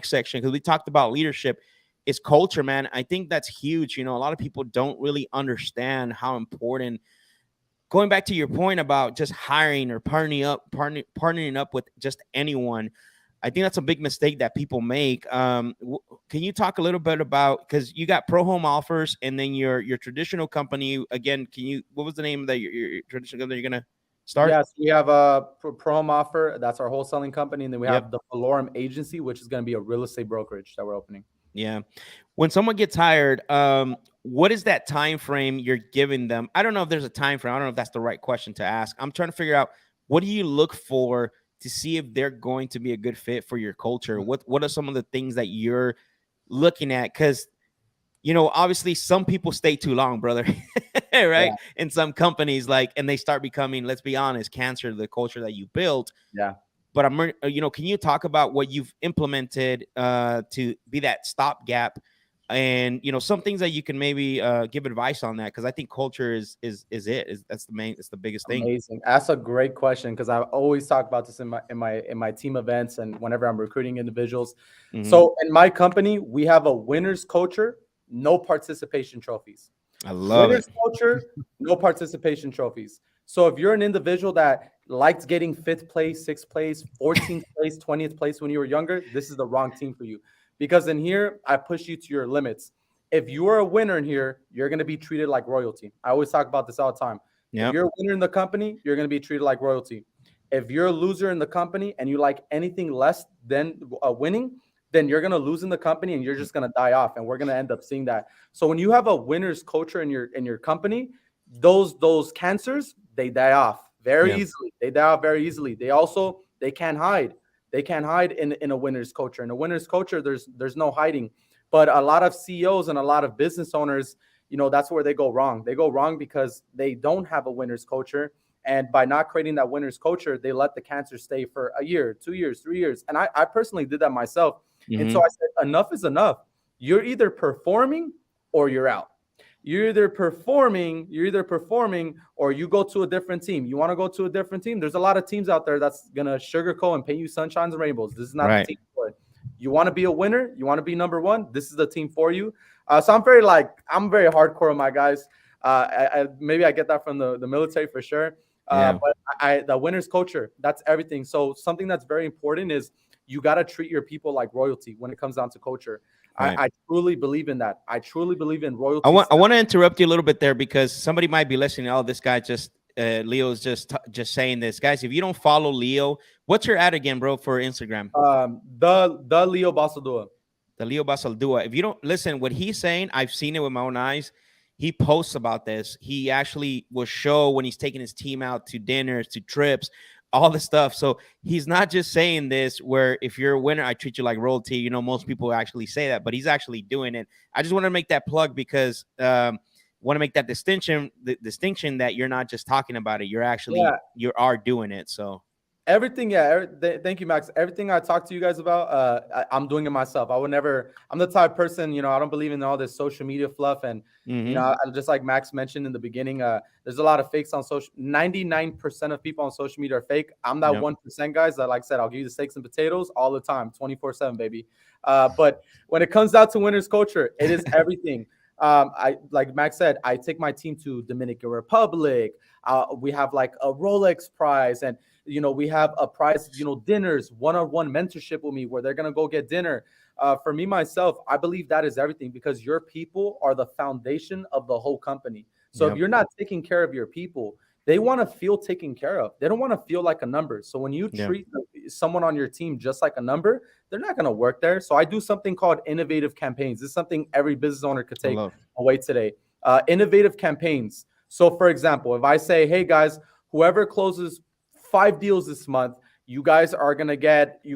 section, because we talked about leadership. It's culture, man. I think that's huge. You know, a lot of people don't really understand how important. Going back to your point about just hiring or partnering up with just anyone, I think that's a big mistake that people make. Can you talk a little bit about, because you got Pro Home Offers and then your traditional company again? What was the name of that your traditional company you're gonna start? Yes, we have a Pro Home Offer. That's our wholesaling company, and then we have the Valorem Agency, which is going to be a real estate brokerage that we're opening. Yeah. When someone gets hired, what is that time frame you're giving them? I don't know if there's a time frame. I don't know if that's the right question to ask. I'm trying to figure out, what do you look for to see if they're going to be a good fit for your culture? What are some of the things that you're looking at? Because, you know, obviously some people stay too long, brother, right? Yeah. In some companies, and they start becoming, let's be honest, cancer to the culture that you built. Yeah. But can you talk about what you've implemented to be that stopgap, and some things that you can maybe give advice on that? Because I think culture is that's the biggest thing. Amazing. That's a great question, because I always talk about this in my team events and whenever I'm recruiting individuals. Mm-hmm. So in my company, we have a winner's culture, no participation trophies. I love winner's culture, no participation trophies. So if you're an individual that liked getting 5th place, 6th place, 14th place, 20th place when you were younger, this is the wrong team for you. Because in here, I push you to your limits. If you're a winner in here, you're going to be treated like royalty. I always talk about this all the time. Yep. If you're a winner in the company, you're going to be treated like royalty. If you're a loser in the company and you like anything less than winning, then you're going to lose in the company and you're just going to die off. And we're going to end up seeing that. So when you have a winner's culture in your company, those cancers, they die off very easily. They die off very easily. They can't hide. They can't hide in a winner's culture. In a winner's culture, there's no hiding. But a lot of CEOs and a lot of business owners, that's where they go wrong. They go wrong because they don't have a winner's culture. And by not creating that winner's culture, they let the cancer stay for a year, 2 years, 3 years. And I personally did that myself. Mm-hmm. And so I said, enough is enough. You're either performing or you're out. You're either performing, or you go to a different team. You want to go to a different team? There's a lot of teams out there that's going to sugarcoat and paint you sunshines and rainbows. This is not the team for it. You want to be a winner? You want to be number one? This is the team for you. So I'm very hardcore on my guys. Maybe I get that from the military for sure. But the winner's culture, that's everything. So something that's very important is you got to treat your people like royalty when it comes down to culture. Right. I truly believe in that. I truly believe in royalty. I want to interrupt you a little bit there, because somebody might be listening. Oh, this guy Leo's just saying this. Guys, if you don't follow Leo, what's your ad again, bro, for Instagram? The Leo Basaldua. The Leo Basaldua. If you don't listen, what he's saying, I've seen it with my own eyes. He posts about this. He actually will show when he's taking his team out to dinners, to trips, all the stuff. So he's not just saying this where if you're a winner, I treat you like royalty. Most people actually say that, but he's actually doing it. I just want to make that plug because want to make that distinction, the distinction that you're not just talking about it. You're actually, you are doing it. So Everything, thank you, Max. Everything I talk to you guys about, I'm doing it myself. I would never. I'm the type of person, I don't believe in all this social media fluff, and just like Max mentioned in the beginning, there's a lot of fakes on social. 99% of people on social media are fake. I'm that 1%, guys. That, like I said, I'll give you the steaks and potatoes all the time, 24/7, baby. But when it comes down to winners culture, it is everything. I like Max said, I take my team to Dominican Republic. We have like a Rolex prize, and we have a prize, dinners, one-on-one mentorship with me where they're going to go get dinner. For me, myself, I believe that is everything because your people are the foundation of the whole company. So if you're not taking care of your people, they want to feel taken care of. They don't want to feel like a number. So when you treat someone on your team just like a number, they're not going to work there. So I do something called innovative campaigns. This is something every business owner could take away today. Innovative campaigns. So for example, if I say, hey guys, whoever closes 5 deals this month, you guys are gonna get a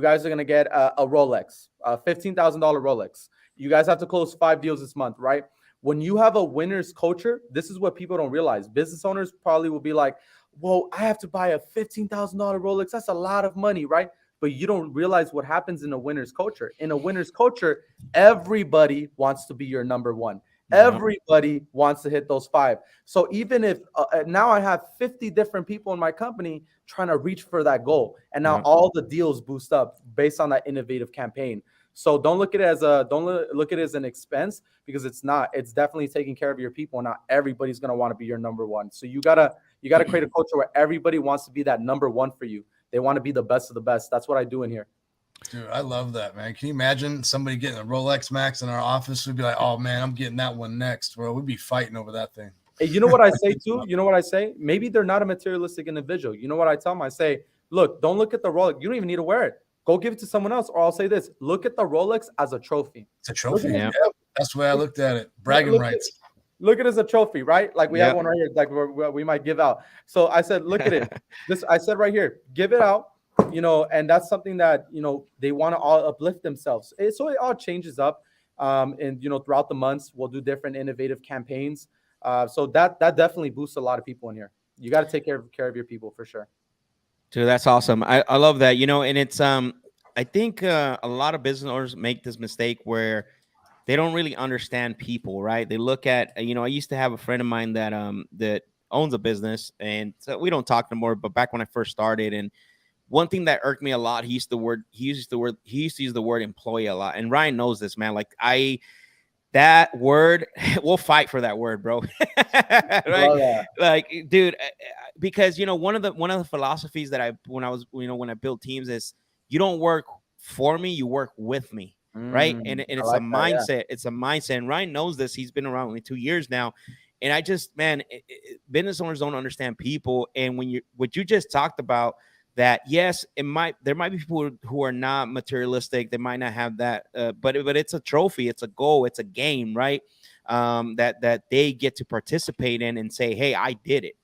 Rolex, $15,000 Rolex. You guys have to close 5 deals this month, right? When you have a winner's culture, this is what people don't realize. Business owners probably will be like, "Whoa, I have to buy a $15,000 Rolex. That's a lot of money, right?" But you don't realize what happens in a winner's culture. In a winner's culture, everybody wants to be your number one. Everybody wants to hit those 5. So even if now I have 50 different people in my company trying to reach for that goal, and now all the deals boost up based on that innovative campaign. So don't look at it as an expense, because it's not. It's definitely taking care of your people. Not everybody's gonna want to be your number one. So you gotta create a culture where everybody wants to be that number one for you. They want to be the best of the best. That's what I do in here. Dude, I love that, man. Can you imagine somebody getting a Rolex Max in our office? We'd be like, oh, man, I'm getting that one next, bro. We'd be fighting over that thing. Hey, you know what I say, too? You know what I say? Maybe they're not a materialistic individual. You know what I tell them? I say, look, don't look at the Rolex. You don't even need to wear it. Go give it to someone else. Or I'll say this. Look at the Rolex as a trophy. It's a trophy. Yeah. That's the way I looked at it. Bragging rights. Look at it as a trophy, right? Like we have one right here, like we might give out. So I said, look at it. I said right here, give it out. And that's something that, they want to all uplift themselves. So it all changes up. And, throughout the months, we'll do different innovative campaigns. So that definitely boosts a lot of people in here. You got to take care of your people for sure. Dude, that's awesome. I love that, and it's, I think a lot of business owners make this mistake where they don't really understand people, right? They look at, I used to have a friend of mine that owns a business, and so we don't talk no more, but back when I first started, and one thing that irked me a lot, he used to use the word employee a lot. And Ryan knows this, man. Like that word, we'll fight for that word, bro. Right? Like, dude, because one of the philosophies that when I built teams is you don't work for me, you work with me. Right. And it's like a mindset. Yeah. It's a mindset. And Ryan knows this. He's been around only 2 years now. And I just, man, business owners don't understand people. And what you just talked about, that yes, there might be people who are not materialistic. They might not have that, but it's a trophy, it's a goal, it's a game, right? That they get to participate in and say, hey, I did it,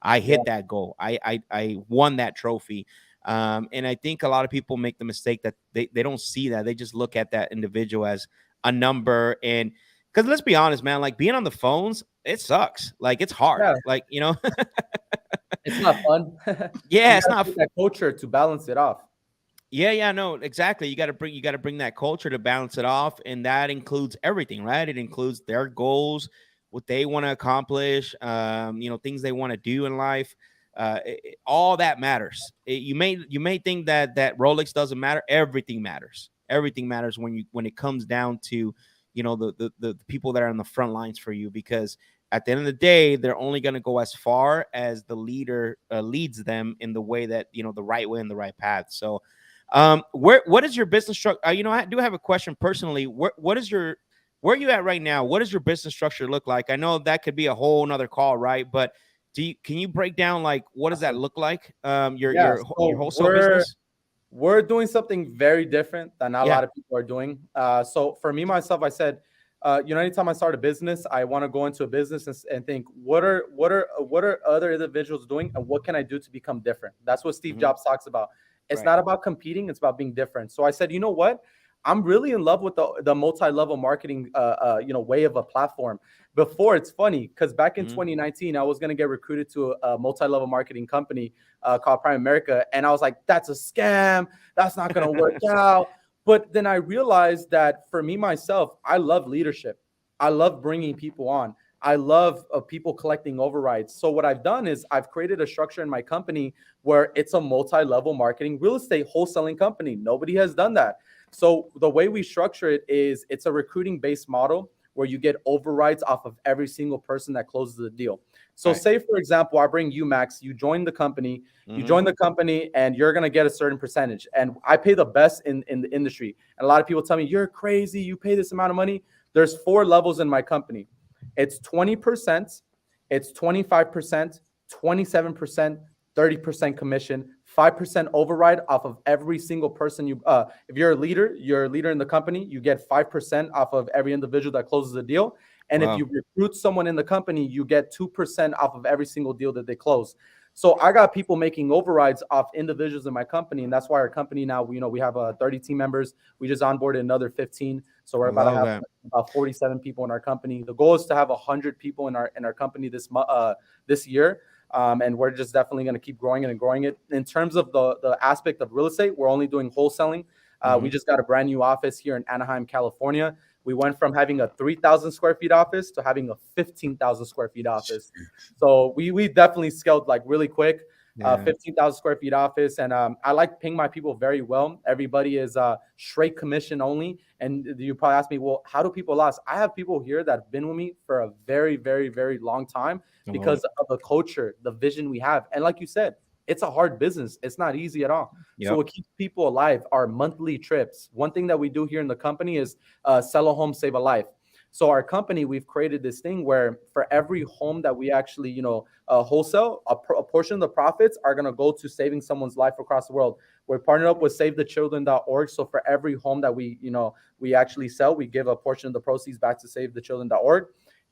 I hit that goal, I won that trophy. And I think a lot of people make the mistake that they don't see that. They just look at that individual as a number. And because let's be honest, man, like being on the phones, it sucks. Like it's hard. Like it's not fun. Yeah, it's not that culture to balance it off. Yeah, no, exactly. You got to bring that culture to balance it off, and that includes everything, right? It includes their goals, what they want to accomplish, things they want to do in life. All that matters. You may think that Rolex doesn't matter. Everything matters. Everything matters when it comes down to the people that are on the front lines for you, because at the end of the day, they're only going to go as far as the leader leads them in the way that, the right way and the right path. So what is your business structure? I do have a question personally. Where are you at right now? What does your business structure look like? I know that could be a whole nother call, right? But can you break down, like, what does that look like? Your wholesale business? We're doing something very different than not a lot of people are doing. So for me, myself, I said, anytime I start a business, I want to go into a business and think, what are other individuals doing, and what can I do to become different? That's what Steve Jobs talks about. It's not about competing; it's about being different. So I said, you know what? I'm really in love with the multi-level marketing, way of a platform. Before, it's funny because back in 2019, I was going to get recruited to a multi-level marketing company called Prime America. And I was like, that's a scam. That's not going to work out. But then I realized that for me, myself, I love leadership. I love bringing people on. I love people collecting overrides. So what I've done is I've created a structure in my company where it's a multi-level marketing real estate wholesaling company. Nobody has done that. So the way we structure it is it's a recruiting-based model where you get overrides off of every single person that closes the deal. So say, for example, I bring you, Max, you join the company, and you're going to get a certain percentage. And I pay the best in the industry. And a lot of people tell me, you're crazy. You pay this amount of money. There's 4 levels in my company. It's 20%, it's 25%, 27%, 30% commission, 5% override off of every single person you if you're a leader in the company, you get 5% off of every individual that closes the deal. And if you recruit someone in the company, you get 2% off of every single deal that they close. So I got people making overrides off individuals in my company, and that's why our company now, we have 30 team members. We just onboarded another 15, so we're about to have about 47 people in our company. The goal is to have 100 people in our company this year, and we're just definitely going to keep growing it and growing it. In terms of the aspect of real estate, we're only doing wholesaling. We just got a brand new office here in Anaheim, California. We went from having a 3,000 square feet office to having a 15,000 square feet office. So we definitely scaled like really quick. 15,000 square feet office. And I like paying my people very well. Everybody is straight commission only. And you probably ask me, well, how do people last? I have people here that have been with me for a very, very, very long time because of the culture, the vision we have. And like you said, it's a hard business. It's not easy at all. So what keeps people alive are monthly trips. One thing that we do here in the company is sell a home, save a life. So our company, we've created this thing where for every home that we actually, wholesale, a portion of the profits are going to go to saving someone's life across the world. We're partnered up with SaveTheChildren.org. So for every home that we actually sell, we give a portion of the proceeds back to SaveTheChildren.org.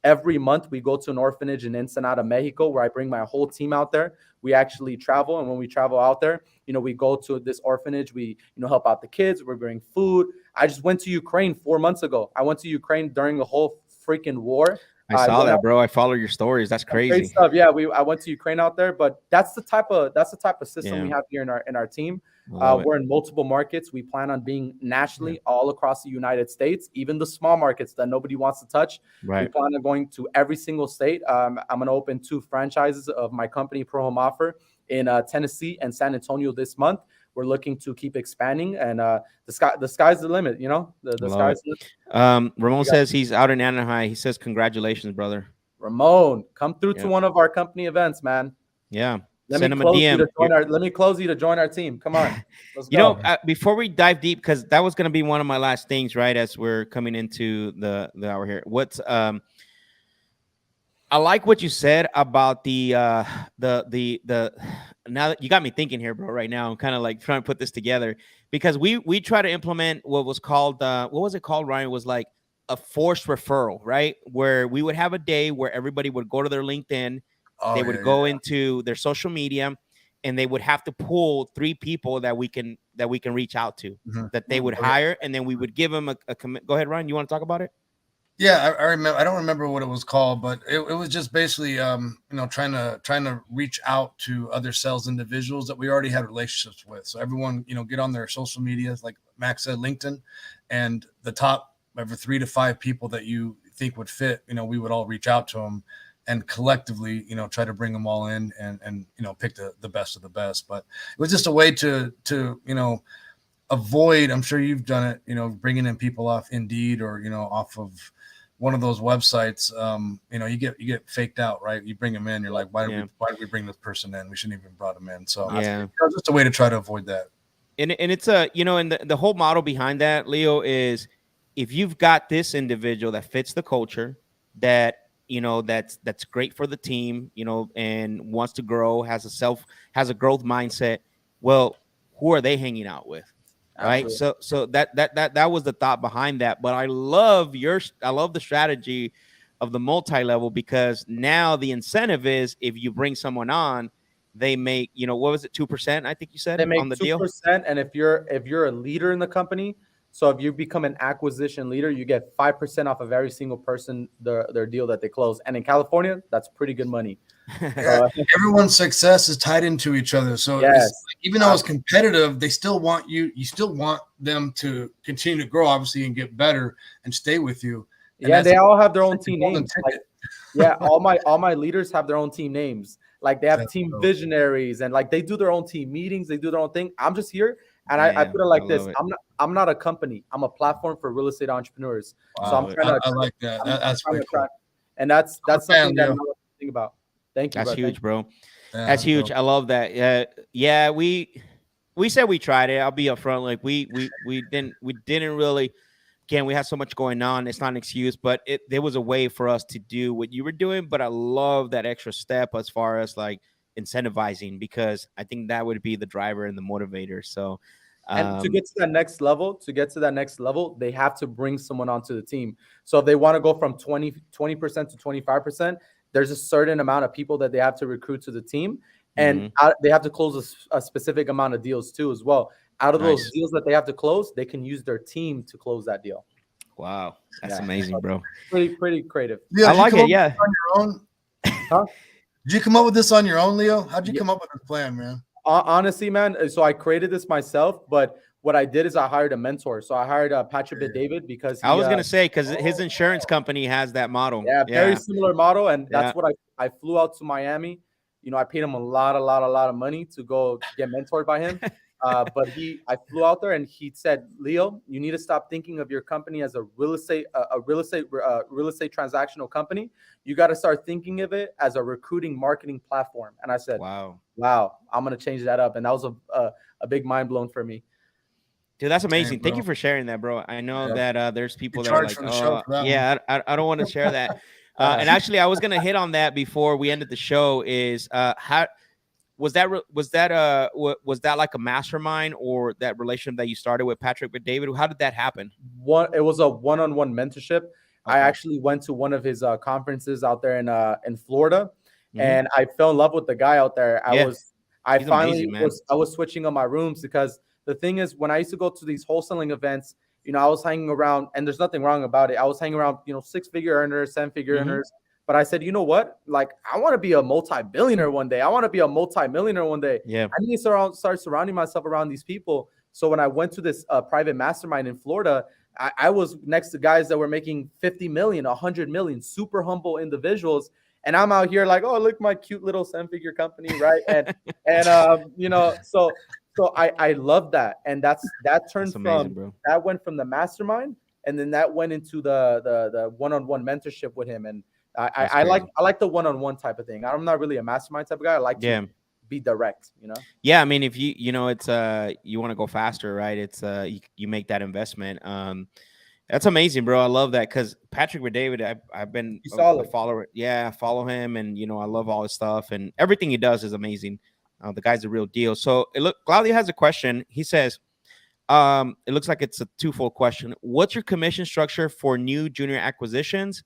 Every month, we go to an orphanage in Ensenada, Mexico, where I bring my whole team out there. We actually travel, and when we travel out there, we go to this orphanage. We, help out the kids. We're bringing food. I just went to Ukraine 4 months ago. I went to Ukraine during the whole freaking war. I saw that, bro. I follow your stories. That's crazy. Great stuff. Yeah, I went to Ukraine out there, but that's the type of system we have here in our team. We're in multiple markets. We plan on being nationally all across the United States, even the small markets that nobody wants to touch. We plan on going to every single state. I'm going to open 2 franchises of my company, Pro Home Offer, in Tennessee and San Antonio this month. We're looking to keep expanding, and the sky's the limit. The sky's the limit. Ramon says he's out in Anaheim. He says congratulations, brother. Ramon, come through to one of our company events, man. Yeah. Let me close you to join our team. Come on. Let's go. Before we dive deep, because that was going to be one of my last things, right? As we're coming into the hour here. I like what you said about the now that you got me thinking here, bro, right now. I'm kind of like trying to put this together because we try to implement what was called, what was it called, Ryan? It was like a forced referral, right? Where we would have a day where everybody would go to their LinkedIn. They would go into their social media, and they would have to pull 3 people that we can reach out to, that they would hire, and then we would give them a commit. Go ahead, Ryan. You want to talk about it? Yeah, I remember. I don't remember what it was called, but it was just basically, trying to reach out to other sales individuals that we already had relationships with. So everyone, get on their social medias, like Max said, LinkedIn, and the top over 3 to 5 people that you think would fit. We would all reach out to them and collectively, try to bring them all in and pick the best of the best. But it was just a way to avoid. I'm sure you've done it. Bringing in people off Indeed or off of one of those websites. You get faked out, right? You bring them in, you're like, why did we bring this person in? We shouldn't even brought them in. So it's just a way to try to avoid that. And it's and the whole model behind that, Leo, is if you've got this individual that fits the culture, that that's great for the team, and wants to grow, has a growth mindset. Well, who are they hanging out with? Right. Absolutely. So that was the thought behind that. But I love the strategy of the multi-level, because now the incentive is if you bring someone on, they make, what was it, 2%? I think you said they make on the 2%, deal. And if you're a leader in the company, So if you become an acquisition leader, you get 5% off of every single person, their deal that they close. And in California, that's pretty good money. Yeah, everyone's success is tied into each other. So Yes, even though it's competitive, they still want you still want them to continue to grow, obviously, and get better and stay with you. And yeah, they all have their own like the team golden names. ticket. Yeah, all my leaders have their own team names. Like they have That's team dope. visionaries, and like they do their own team meetings. They do their own thing. I'm just here, and I Damn, put it like I this: love it. I'm not a company. I'm a platform for real estate entrepreneurs. So Wow. I'm trying to. I like that. That's trying way to cool. attract- and that's I'm a fan, something that I Leo. think about. Thank you. That's bro. Thank huge, bro. Yeah, That's huge. dope. I love that. Yeah, we said we tried it. I'll be upfront. Like we didn't really. Again, we had so much going on. It's not an excuse, but there was a way for us to do what you were doing. But I love that extra step as far as like incentivizing, because I think that would be the driver and the motivator. So, And to get to that next level, they have to bring someone onto the team. So if they want to go from 20% to 25%, there's a certain amount of people that they have to recruit to the team. And they have to close a specific amount of deals too as well. Out of those deals that they have to close, they can use their team to close that deal. Wow, that's amazing, bro. Pretty creative. Leo, I like it. Yeah. On your own? Huh? Did you come up with this on your own, Leo? How'd you come up with this plan, man? Honestly, man, so I created this myself, but what I did is I hired a mentor. So I hired Patrick David because I was gonna say, because his insurance company has that model. Yeah, very similar model, and that's what I flew out to Miami. You know, I paid him a lot of money to go get mentored by him. But I flew out there and he said, Leo, you need to stop thinking of your company as a real estate transactional company. You got to start thinking of it as a recruiting marketing platform. And I said, wow, I'm going to change that up. And that was a big mind blown for me. Dude, that's amazing. Thank you for sharing that, bro. I know that there's people that are like, I don't want to share that. And actually, I was going to hit on that before we ended the show is how was that like a mastermind or that relationship that you started with Patrick with David? How did that happen? It was a one-on-one mentorship. I actually went to one of his conferences out there in Florida, and I fell in love with the guy out there. I was switching on my rooms because the thing is, when I used to go to these wholesaling events, you know, I was hanging around, and there's nothing wrong about it. I was hanging around, you know, 6-figure earners, 7-figure earners. But I said, you know what? Like, I want to be a multi-billionaire one day. I want to be a multi-millionaire one day. Yeah. I need to start surrounding myself around these people. So when I went to this private mastermind in Florida, I was next to guys that were making 50 million, 100 million, super humble individuals. And I'm out here like, oh, look, my cute little 7-figure company, right? And you know, so I love that. And that went from the mastermind, and then that went into the one-on-one mentorship with him. And I like the one-on-one type of thing. I'm not really a mastermind type of guy. I like to be direct, you know? Yeah. I mean, if you know, it's you want to go faster, right? It's you make that investment. That's amazing, bro. I love that. Cause Patrick with David, I've been a follower. Yeah. I follow him, and you know, I love all his stuff, and everything he does is amazing. The guy's the real deal. So Claudio has a question. He says, it looks like it's a twofold question. What's your commission structure for new junior acquisitions?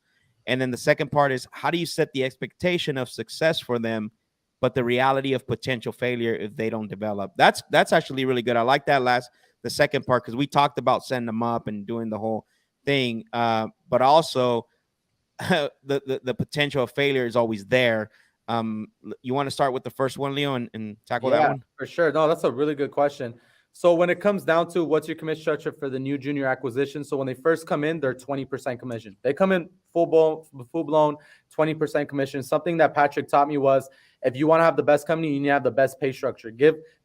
And then the second part is, how do you set the expectation of success for them, but the reality of potential failure if they don't develop? That's actually really good. I like the second part, because we talked about setting them up and doing the whole thing, but also the potential of failure is always there. You want to start with the first one, Leo, and tackle that one? For sure. No, that's a really good question. So when it comes down to what's your commission structure for the new junior acquisition, so when they first come in, they're 20% commission. They come in full blown 20% commission. Something that Patrick taught me was, if you want to have the best company, you need to have the best pay structure.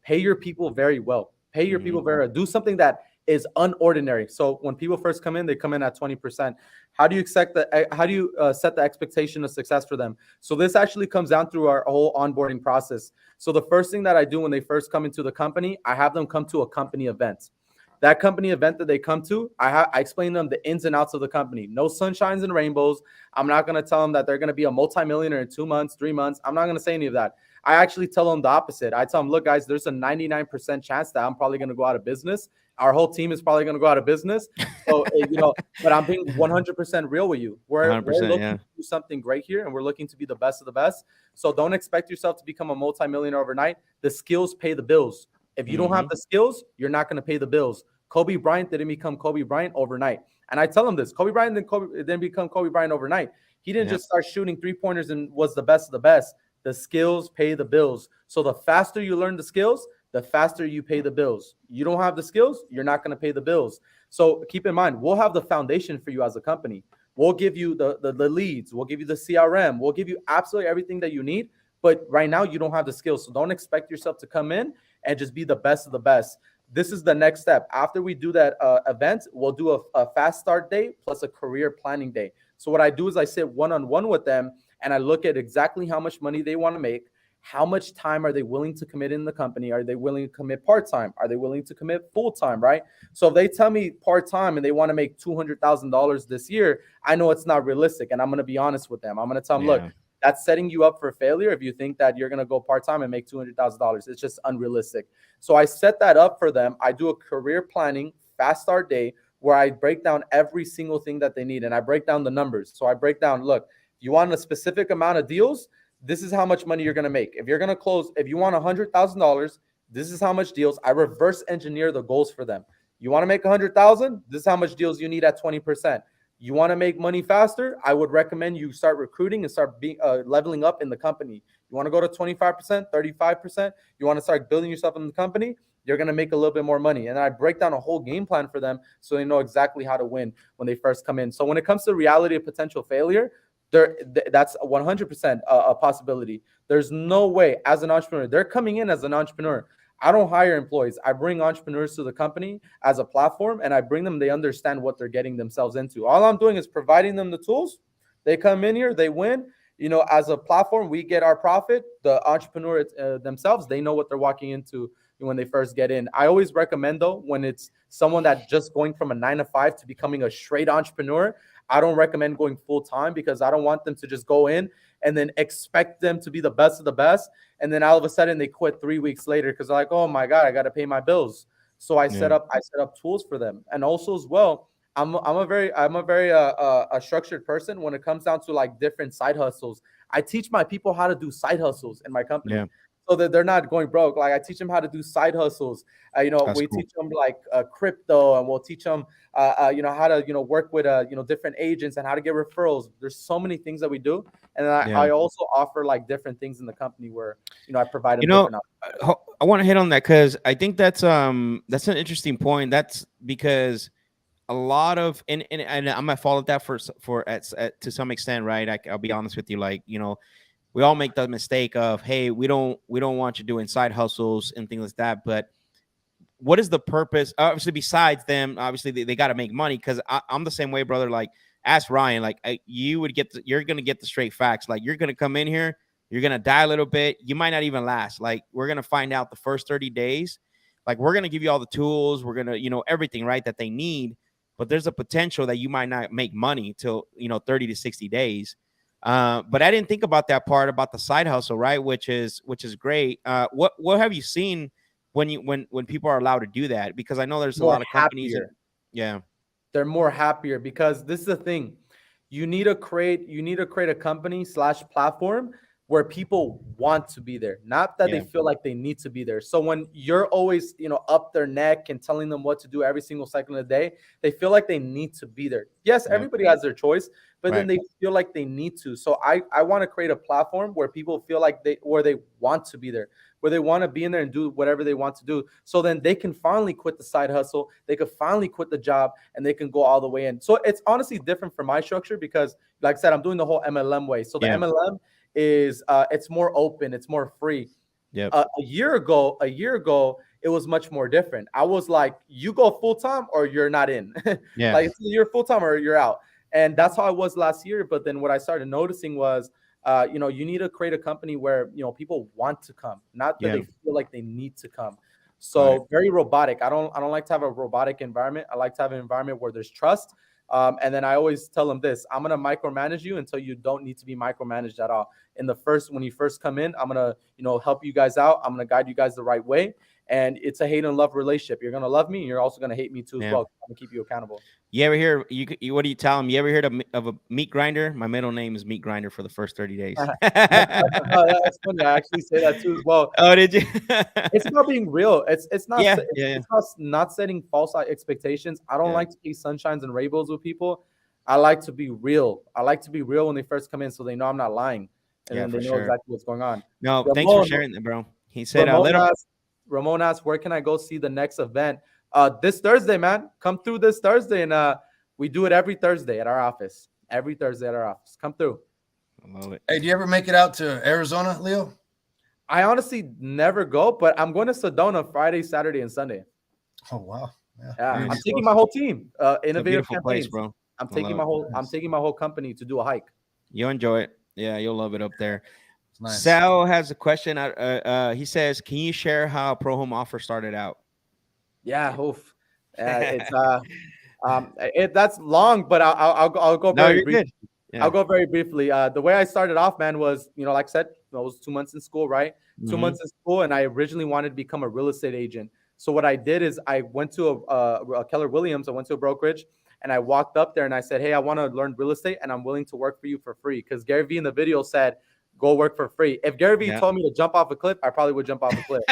Pay your people very well. Pay your people very well. Do something that is unordinary. So when people first come in, they come in at 20%. How do you set the expectation of success for them? So this actually comes down through our whole onboarding process. So the first thing that I do when they first come into the company, I have them come to a company event. That company event that they come to, I explain to them the ins and outs of the company. No sunshines and rainbows. I'm not going to tell them that they're going to be a multimillionaire in 2 months, 3 months. I'm not going to say any of that. I actually tell them the opposite. I tell them, look, guys, there's a 99% chance that I'm probably going to go out of business. Our whole team is probably going to go out of business. So, you know, but I'm being 100% real with you. We're looking to do something great here, and we're looking to be the best of the best. So don't expect yourself to become a multimillionaire overnight. The skills pay the bills. If you don't have the skills, you're not going to pay the bills. Kobe Bryant didn't become Kobe Bryant overnight. And I tell them this, Kobe Bryant didn't become Kobe Bryant overnight. He didn't just start shooting 3-pointers and was the best of the best. The skills pay the bills. So the faster you learn the skills, the faster you pay the bills. You don't have the skills, you're not going to pay the bills. So keep in mind, we'll have the foundation for you as a company. We'll give you the leads. We'll give you the CRM. We'll give you absolutely everything that you need. But right now, you don't have the skills. So don't expect yourself to come in and just be the best of the best. This is the next step. After we do that event, we'll do a fast start day plus a career planning day. So what I do is I sit one-on-one with them, and I look at exactly how much money they want to make. How much time are they willing to commit in the company? Are they willing to commit part-time? Are they willing to commit full-time, right? So if they tell me part-time and they want to make $200,000 this year, I know it's not realistic. And I'm going to be honest with them. I'm going to tell them, look, that's setting you up for failure if you think that you're going to go part-time and make $200,000. It's just unrealistic. So I set that up for them. I do a career planning fast start day where I break down every single thing that they need. And I break down the numbers. So I break down, look, you want a specific amount of deals, this is how much money you're going to make. If you're going to close, if you want $100,000, this is how much deals. I reverse engineer the goals for them. You want to make 100,000? This is how much deals you need at 20%. You want to make money faster? I would recommend you start recruiting and start being leveling up in the company. You want to go to 25%, 35%? You want to start building yourself in the company? You're going to make a little bit more money. And I break down a whole game plan for them so they know exactly how to win when they first come in. So when it comes to reality of potential failure, that's 100% a possibility. There's no way as an entrepreneur, they're coming in as an entrepreneur. I don't hire employees. I bring entrepreneurs to the company as a platform, and I bring them, they understand what they're getting themselves into. All I'm doing is providing them the tools. They come in here, they win. You know, as a platform, we get our profit. The entrepreneur themselves, they know what they're walking into when they first get in. I always recommend, though, when it's someone that just going from a 9-to-5 to becoming a straight entrepreneur, I don't recommend going full time because I don't want them to just go in and then expect them to be the best of the best. And then all of a sudden they quit 3 weeks later because they're like, oh my God, I got to pay my bills. So I set up tools for them. And also as well, I'm a very structured person when it comes down to like different side hustles. I teach my people how to do side hustles in my company. Yeah. So that they're not going broke. Like I teach them how to do side hustles. We teach them like crypto, and we'll teach them, how to, work with, different agents and how to get referrals. There's so many things that we do. And I also offer like different things in the company where, I provide them. I want to hit on that because I think that's an interesting point. That's because a lot of, and I'm going to follow that to some extent, right? I'll be honest with you. Like, we all make the mistake of, hey, we don't want you doing side hustles and things like that. But what is the purpose? Obviously, besides them, obviously they got to make money. Because I'm the same way, brother. Like, ask Ryan. Like, you're gonna get the straight facts. Like, you're gonna come in here, you're gonna die a little bit. You might not even last. Like, we're gonna find out the first 30 days. Like, we're gonna give you all the tools. We're gonna, everything, right, that they need. But there's a potential that you might not make money till 30 to 60 days. But I didn't think about that part about the side hustle, right? Which is great. What have you seen when people are allowed to do that? Because I know there's a lot of companies. They're more happier because this is the thing. You need to create a company / platform where people want to be there, not that they feel like they need to be there. So when you're always, up their neck and telling them what to do every single second of the day, they feel like they need to be there. Yes, everybody has their choice, but then they feel like they need to. So I want to create a platform where people feel like they want to be there, where they want to be in there and do whatever they want to do. So then they can finally quit the side hustle. They could finally quit the job and they can go all the way in. So it's honestly different from my structure because, like I said, I'm doing the whole MLM way. So the MLM is it's more open, it's more free. A year ago it was much more different. I was like, you go full-time or you're not in. Like you're full-time or you're out. And that's how I was last year. But then what I started noticing was you need to create a company where people want to come, not that they feel like they need to come. So very robotic. I don't like to have a robotic environment. I like to have an environment where there's trust. And then I always tell them this: I'm gonna micromanage you until you don't need to be micromanaged at all. when you first come in, I'm gonna, help you guys out. I'm gonna guide you guys the right way. And it's a hate and love relationship. You're gonna love me, and you're also gonna hate me too as well. I'm gonna keep you accountable. You ever hear what do you tell them? You ever heard of a meat grinder? My middle name is Meat Grinder for the first 30 days. That's funny. I actually say that too as well. Oh, did you? It's about being real. It's not it's not setting false expectations. I don't like to be sunshines and rainbows with people. I like to be real. I like to be real when they first come in, so they know I'm not lying, and then they know exactly what's going on. No, thanks for sharing that, bro. He said, Ramon asked, where can I go see the next event? This Thursday, man. Come through this Thursday, and we do it every Thursday at our office. Every Thursday at our office. Come through. I love it. Hey, do you ever make it out to Arizona, Leo? I honestly never go, but I'm going to Sedona Friday, Saturday, and Sunday. Oh wow! Yeah, I'm taking my whole team. Innovative place, bro. I'm taking my whole company to do a hike. You'll enjoy it. Yeah, you'll love it up there. Nice. Sal has a question. He says, "Can you share how Pro Home Offer started out?" Yeah, oof. It's that's long, but I'll go very briefly. Yeah. I'll go very briefly. The way I started off, man, was, like I said, I was 2 months in school, right? 2 months in school, and I originally wanted to become a real estate agent. So what I did is I went to a Keller Williams. I went to a brokerage, and I walked up there and I said, "Hey, I want to learn real estate, and I'm willing to work for you for free." Because Gary Vee in the video said, "Go work for free." If Gary Vee told me to jump off a cliff, I probably would jump off a cliff.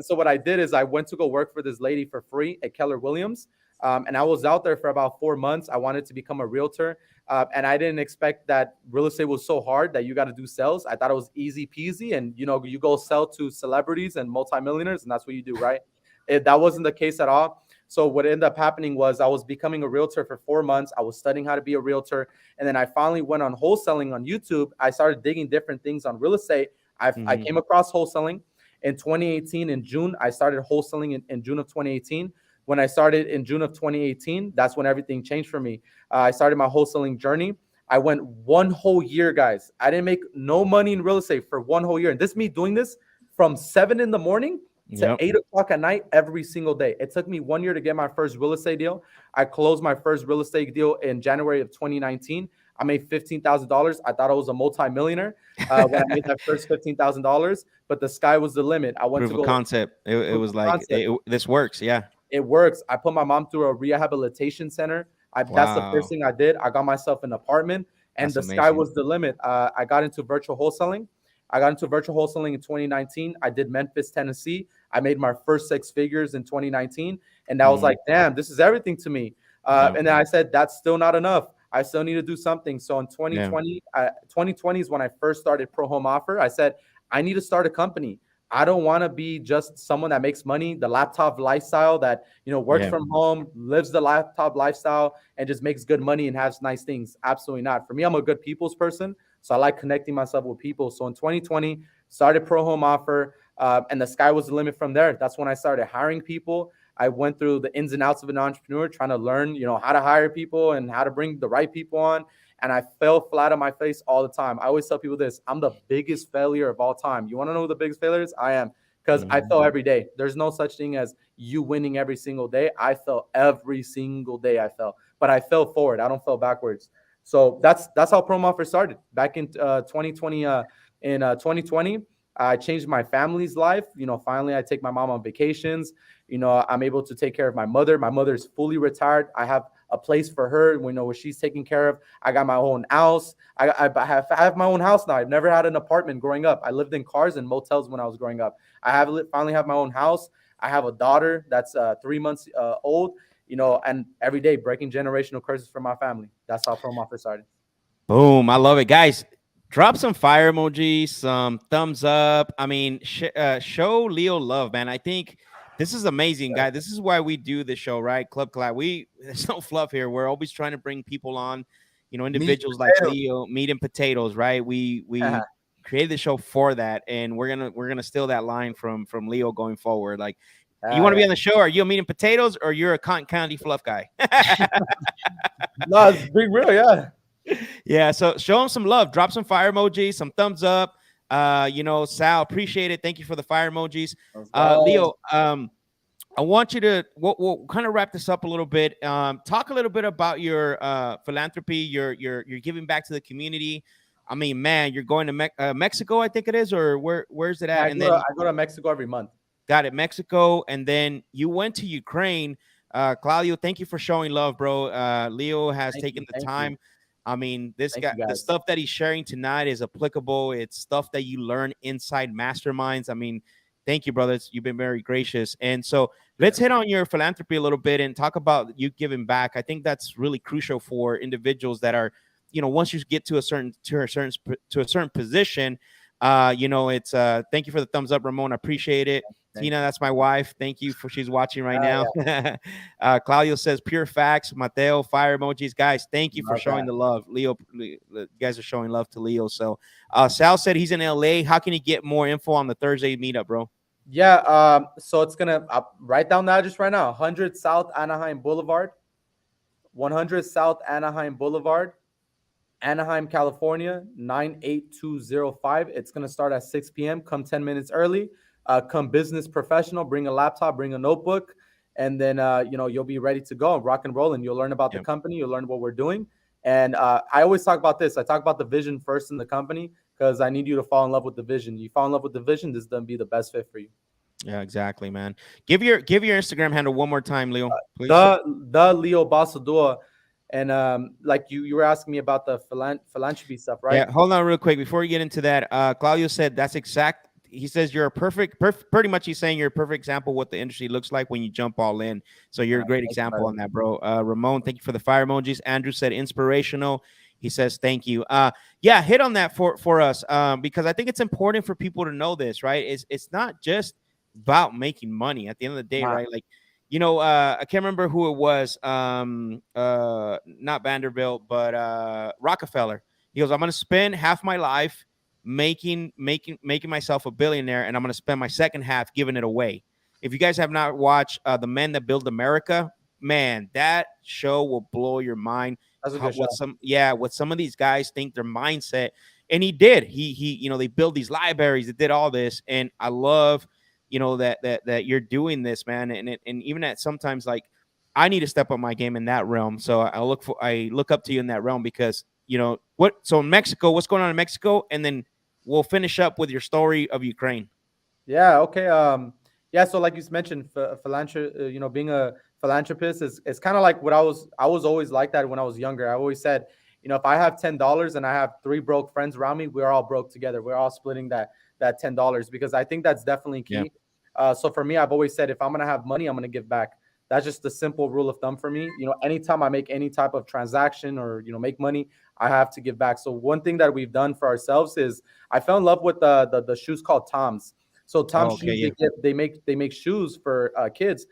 So what I did is I went to go work for this lady for free at Keller Williams. And I was out there for about 4 months. I wanted to become a realtor. And I didn't expect that real estate was so hard that you got to do sales. I thought it was easy peasy. And, you go sell to celebrities and multimillionaires, and that's what you do, right? That wasn't the case at all. So what ended up happening was I was becoming a realtor for 4 months. I was studying how to be a realtor. And then I finally went on wholesaling on YouTube. I started digging different things on real estate. I came across wholesaling in 2018. In June, I started wholesaling in June of 2018. When I started in June of 2018, that's when everything changed for me. I started my wholesaling journey. I went 1 whole year, guys. I didn't make no money in real estate for 1 whole year. And this me doing this from 7 in the morning to 8 o'clock at night every single day. It took me 1 year to get my first real estate deal. I closed my first real estate deal in January of 2019. I made $15,000. I thought I was a multimillionaire when I made that first $15,000, but the sky was the limit. I went to concept. It was like, this works. Yeah. It works. I put my mom through a rehabilitation center. That's the first thing I did. I got myself an apartment, and the sky was the limit. I got into virtual wholesaling. in 2019. I did Memphis, Tennessee. I made my first 6 figures in 2019. And I was like, damn, this is everything to me. And then I said, that's still not enough. I still need to do something. So in 2020, 2020 is when I first started Pro Home Offer. I said, I need to start a company. I don't want to be just someone that makes money, the laptop lifestyle that, works from home, lives the laptop lifestyle, and just makes good money and has nice things. Absolutely not. For me, I'm a good people's person. So I like connecting myself with people. So in 2020, started Pro Home Offer, and the sky was the limit from there. That's when I started hiring people. I went through the ins and outs of an entrepreneur, trying to learn, how to hire people and how to bring the right people on. And I fell flat on my face all the time. I always tell people this: I'm the biggest failure of all time. You want to know who the biggest failure is? I am, because I fell every day. There's no such thing as you winning every single day. I fell every single day. I fell, but I fell forward. I don't fall backwards. So that's how Pro Home Offer started back in 2020. In 2020, I changed my family's life. Finally, I take my mom on vacations. I'm able to take care of my mother. My mother is fully retired. I have a place for her, where she's taken care of. I got my own house. I have my own house now. I've never had an apartment growing up. I lived in cars and motels when I was growing up. Finally have my own house. I have a daughter that's 3 months old, and every day breaking generational curses from my family. That's how Pro Home Offer started. Boom. I love it. Guys, drop some fire emojis, some thumbs up. I mean, show Leo love, man. I think this is amazing, guy. This is why we do the show, right? Club Collab. There's no fluff here. We're always trying to bring people on, individuals like Leo, meat and potatoes, right? We created the show for that, and we're gonna steal that line from Leo going forward. Like, you want to be on the show? Are you a meat and potatoes, or you're a cotton candy fluff guy? No, it's big real, yeah. Yeah, so show him some love. Drop some fire emojis, some thumbs up. Sal, appreciate it. Thank you for the fire emojis. Leo, I want you to we'll kind of wrap this up a little bit. Talk a little bit about your philanthropy, your giving back to the community. I mean, man, you're going to Mexico, I think it is, or where's it at? I And go, then to, I go to Mexico every month. got it, Mexico, and then you went to Ukraine. Claudio, thank you for showing love, bro. Leo has taken the time. I mean, this Thank guy, you, the guys. stuff that he's sharing tonight is applicable. It's stuff that you learn inside masterminds. I mean, thank you, brothers. You've been very gracious. And so let's hit on your philanthropy a little bit and talk about you giving back. I think that's really crucial for individuals that are, you know, once you get to a certain position, you know, it's thank you for the thumbs up, Ramon. I appreciate it. Tina, that's my wife. Thank you for she's watching right now. Yeah. Claudio says pure facts. Mateo, fire emojis. Guys, thank you for showing the love. Leo, you guys are showing love to Leo. So Sal said he's in LA. How can he get more info on the Thursday meetup, bro? Yeah, so it's gonna write down the address right now: 100 South Anaheim Boulevard, 100 South Anaheim Boulevard, Anaheim, California, 98205. It's gonna start at 6 p.m. Come 10 minutes early. Come business professional. Bring a laptop. Bring a notebook, and then you know, you'll be ready to go, rock and roll, and you'll learn about the company. You'll learn what we're doing. And I always talk about this. I talk about the vision first in the company, because I need you to fall in love with the vision. You fall in love with the vision, this is gonna be the best fit for you. Yeah, exactly, man. Give your Instagram handle one more time, Leo, please. The Leo Basaldua. And like you were asking me about the philanthropy stuff, right? Yeah, hold on real quick before you get into that. Claudio said that's exact. He says you're a pretty much he's saying you're a perfect example of what the industry looks like when you jump all in. So you're a great example on that, bro. Ramon, thank you for the fire emojis. Andrew said inspirational. He says thank you. Yeah, hit on that for us, because I think it's important for people to know this, right? It's not just about making money at the end of the day, right? Like, you know, I can't remember who it was, not Vanderbilt, but Rockefeller. He goes, I'm going to spend half my life making myself a billionaire, and I'm going to spend my second half giving it away. If you guys have not watched The Men That Build America, man, that show will blow your mind. That's a good show. What some of these guys think their mindset, and he did. He you know, they build these libraries, they did all this, and I love, you know, that you're doing this, man, and even at sometimes, like, I need to step up my game in that realm. So I look up to you in that realm, because, you know, so in Mexico, what's going on in Mexico, and then we'll finish up with your story of Ukraine. Yeah. Okay. Yeah. So like you mentioned, philanthropy, you know, being a philanthropist is kind of like what I was always like that when I was younger. I always said, you know, if I have $10 and I have 3 broke friends around me, we're all broke together. We're all splitting that $10, because I think that's definitely key. Yeah. So for me, I've always said, if I'm going to have money, I'm going to give back. That's just the simple rule of thumb for me. You know, anytime I make any type of transaction or, you know, make money, I have to give back. So one thing that we've done for ourselves is I fell in love with the shoes called Tom's. So Tom's shoes, they make shoes for kids,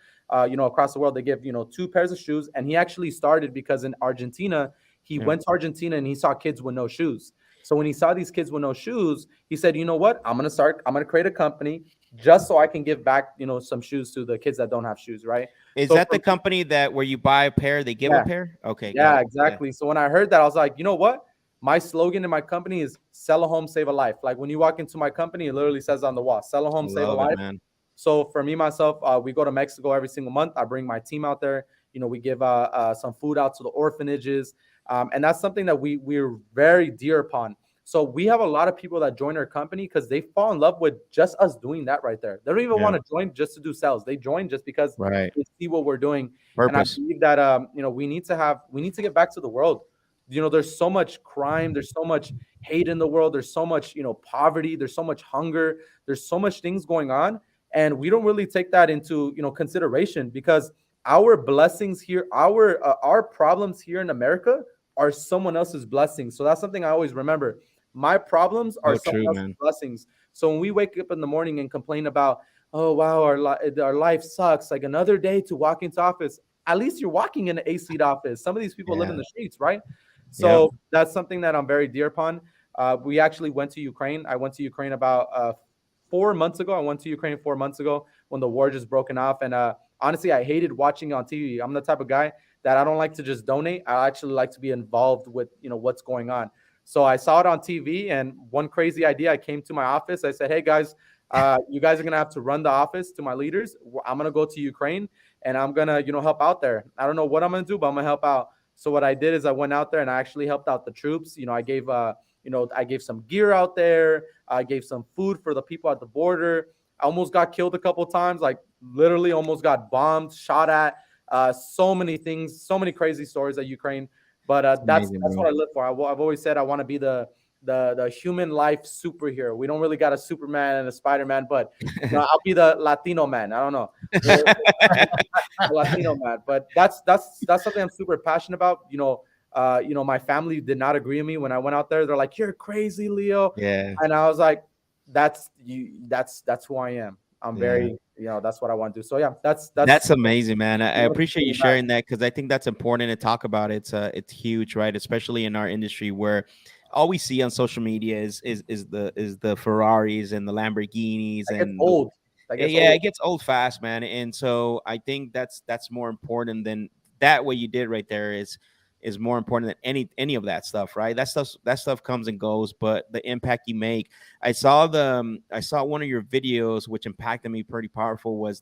you know, across the world. They give, you know, 2 pairs of shoes. And he actually started because in Argentina, he went to Argentina and he saw kids with no shoes. So when he saw these kids with no shoes, he said, you know what, I'm going to create a company just so I can give back, you know, some shoes to the kids that don't have shoes, right? Is that the company that where you buy a pair, they give a pair? Okay. Yeah, exactly. Yeah. So when I heard that, I was like, you know what? My slogan in my company is sell a home, save a life. Like when you walk into my company, it literally says on the wall, sell a home, save a life. Man. So for me, myself, we go to Mexico every single month. I bring my team out there. You know, we give some food out to the orphanages. And that's something that we're very dear upon. So we have a lot of people that join our company because they fall in love with just us doing that right there. They don't even want to join just to do sales. They join just because they see what we're doing. Purpose. And I believe that you know, we need to get back to the world. You know, there's so much crime, there's so much hate in the world, there's so much, you know, poverty, there's so much hunger, there's so much things going on, and we don't really take that into, you know, consideration, because our blessings here, our problems here in America are someone else's blessings. So that's something I always remember. My problems are someone else's blessings. So when we wake up in the morning and complain about, oh wow, our life sucks, like another day to walk into office, at least you're walking in an AC office. Some of these people live in the streets, right? So that's something that I'm very dear upon. We actually went to Ukraine. I went to Ukraine about 4 months ago. I went to Ukraine 4 months ago when the war just broken off. And honestly, I hated watching on TV. I'm the type of guy that I don't like to just donate. I actually like to be involved with, you know, what's going on. So I saw it on TV, and one crazy idea, I came to my office. I said, hey guys, you guys are going to have to run the office to my leaders. I'm going to go to Ukraine and I'm going to, you know, help out there. I don't know what I'm going to do, but I'm going to help out. So what I did is I went out there and I actually helped out the troops. You know, I gave I gave some gear out there. I gave some food for the people at the border. I almost got killed a couple of times, like literally almost got bombed, shot at. So many things, so many crazy stories at Ukraine. But that's amazing, what bro. I live for. I've always said I want to be the human life superhero. We don't really got a Superman and a Spider-Man, but I'll be the Latino man. I don't know. Latino man. But that's something I'm super passionate about. My family did not agree with me when I went out there. They're like, "You're crazy, Leo." Yeah. And I was like, "That's you. That's who I am. I'm Yeah. very, that's what I want to do." So yeah, That's amazing, man. I you know, appreciate you sharing that, because I think that's important to talk about. It's huge, right? Especially in our industry, where all we see on social media is the Ferraris and the Lamborghinis that gets and old. That gets yeah, old. it gets old fast, man. And so I think that's more important than that. What you did right there is more important than any of that stuff, right? That stuff comes and goes, but the impact you make. I saw one of your videos which impacted me pretty powerful, was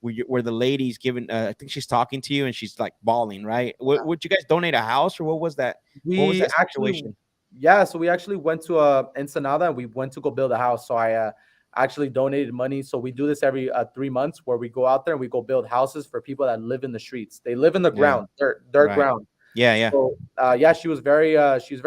where the lady's giving, I think she's talking to you and she's like bawling, right? Would you guys donate a house, or what was that? What was We that actually, situation? yeah, so we actually went to Ensenada and we went to go build a house. So I actually donated money. So we do this every 3 months where we go out there and we go build houses for people that live in the streets. They live in the Yeah, ground, dirt right. ground. Yeah, yeah. So yeah, she was very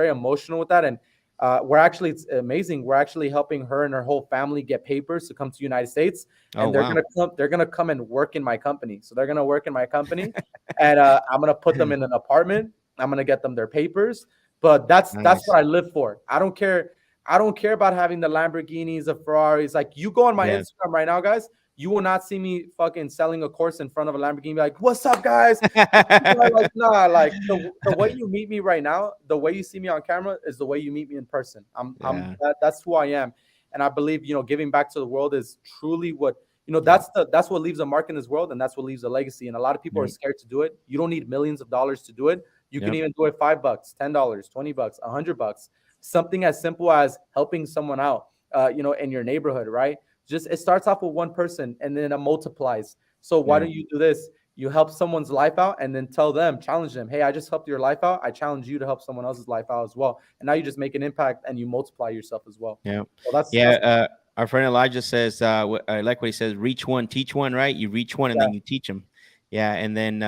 emotional with that, and it's amazing. We're actually helping her and her whole family get papers to come to the United States, Oh, and they're wow. gonna come. They're gonna come and work in my company. So they're gonna work in my company, and I'm gonna put them in an apartment. I'm gonna get them their papers. But that's Nice. what I live for. I don't care. I don't care about having the Lamborghinis, the Ferraris. Like, you go on my Yeah. Instagram right now, guys. You will not see me fucking selling a course in front of a Lamborghini. Like, what's up, guys? People are like, nah, like the way you meet me right now, the way you see me on camera is the way you meet me in person. Yeah. That's who I am. And I believe, giving back to the world is truly what, Yeah. that's what leaves a mark in this world, and that's what leaves a legacy. And a lot of people are Yep. scared to do it. You don't need millions of dollars to do it. You can Yep. even do it $5, $10, $20, $100. Something as simple as helping someone out, in your neighborhood, right? Just, it starts off with one person and then it multiplies. So why Yeah. don't you do this? You help someone's life out and then challenge them. Hey, I just helped your life out. I challenge you to help someone else's life out as well. And now you just make an impact and you multiply yourself as well. Yeah. So that's Yeah. Our friend Elijah says, I like what he says, reach one, teach one, right? You reach one and yeah, then you teach them. Yeah. And then,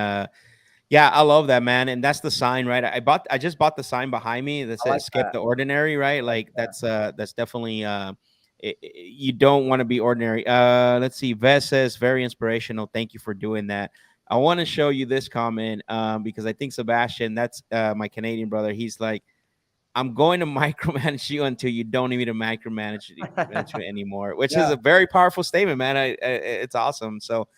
yeah, I love that, man. And that's the sign, right? I just bought the sign behind me that I like says skip that. the ordinary, right? Like Yeah. that's definitely, you don't want to be ordinary. Let's see. Vez says, very inspirational. Thank you for doing that. I want to show you this comment, because I think Sebastian, that's my Canadian brother. He's like, I'm going to micromanage you until you don't need me to manage you anymore, which is Yeah. a very powerful statement, man. It's awesome. So,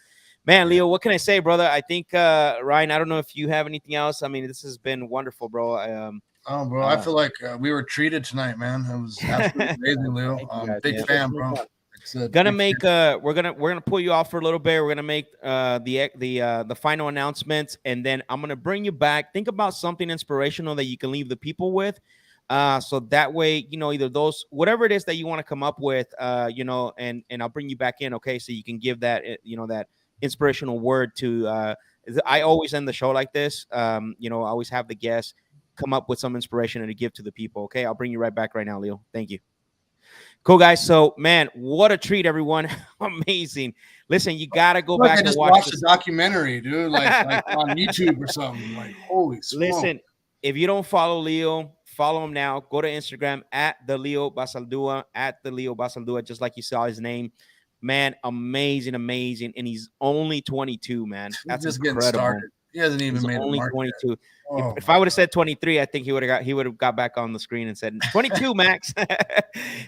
man, Leo, what can I say, brother? I think, Ryan, I don't know if you have anything else. I mean, this has been wonderful, bro. Oh, bro, I feel like we were treated tonight, man. It was absolutely amazing, Leo. Thank you, guys. Big Yeah. fan, bro. Like I said, Gonna big make fan. we're gonna pull you off for a little bit. We're gonna make the final announcements, and then I'm gonna bring you back. Think about something inspirational that you can leave the people with, so that way, either those, whatever it is that you want to come up with, and I'll bring you back in, okay, so you can give that, that inspirational word to, I always end the show like this. I always have the guests come up with some inspiration to give to the people. Okay, I'll bring you right back right now, Leo. Thank you. Cool, guys. So, man, what a treat, everyone. Amazing. Listen, you got to go Like I back and just watch watched this. a documentary, dude, like on YouTube or something. Like, holy smoke. Listen, if you don't follow Leo, follow him now. Go to Instagram at the Leo Basaldua, just like you saw his name. Man, amazing. And he's only 22, man. He's That's just getting incredible. started. He hasn't even He's made a only mark 22. yet. Oh, If I would have said 23, I think he would have got back on the screen and said 22 max.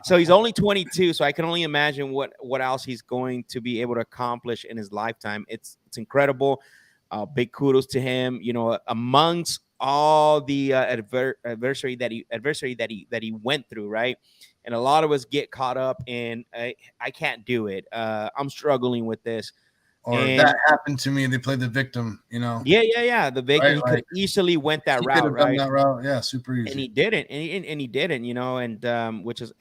So he's only 22. So I can only imagine what else he's going to be able to accomplish in his lifetime. It's incredible. Big kudos to him. Amongst all the adversity that he went through, right? And a lot of us get caught up in, I can't do it. I'm struggling with this. or And that happened to me. They played the victim, yeah. The victim, Right, he could like, have easily went that he could route, have done right? that route. Yeah, super And easy. he didn't, and he didn't, and which is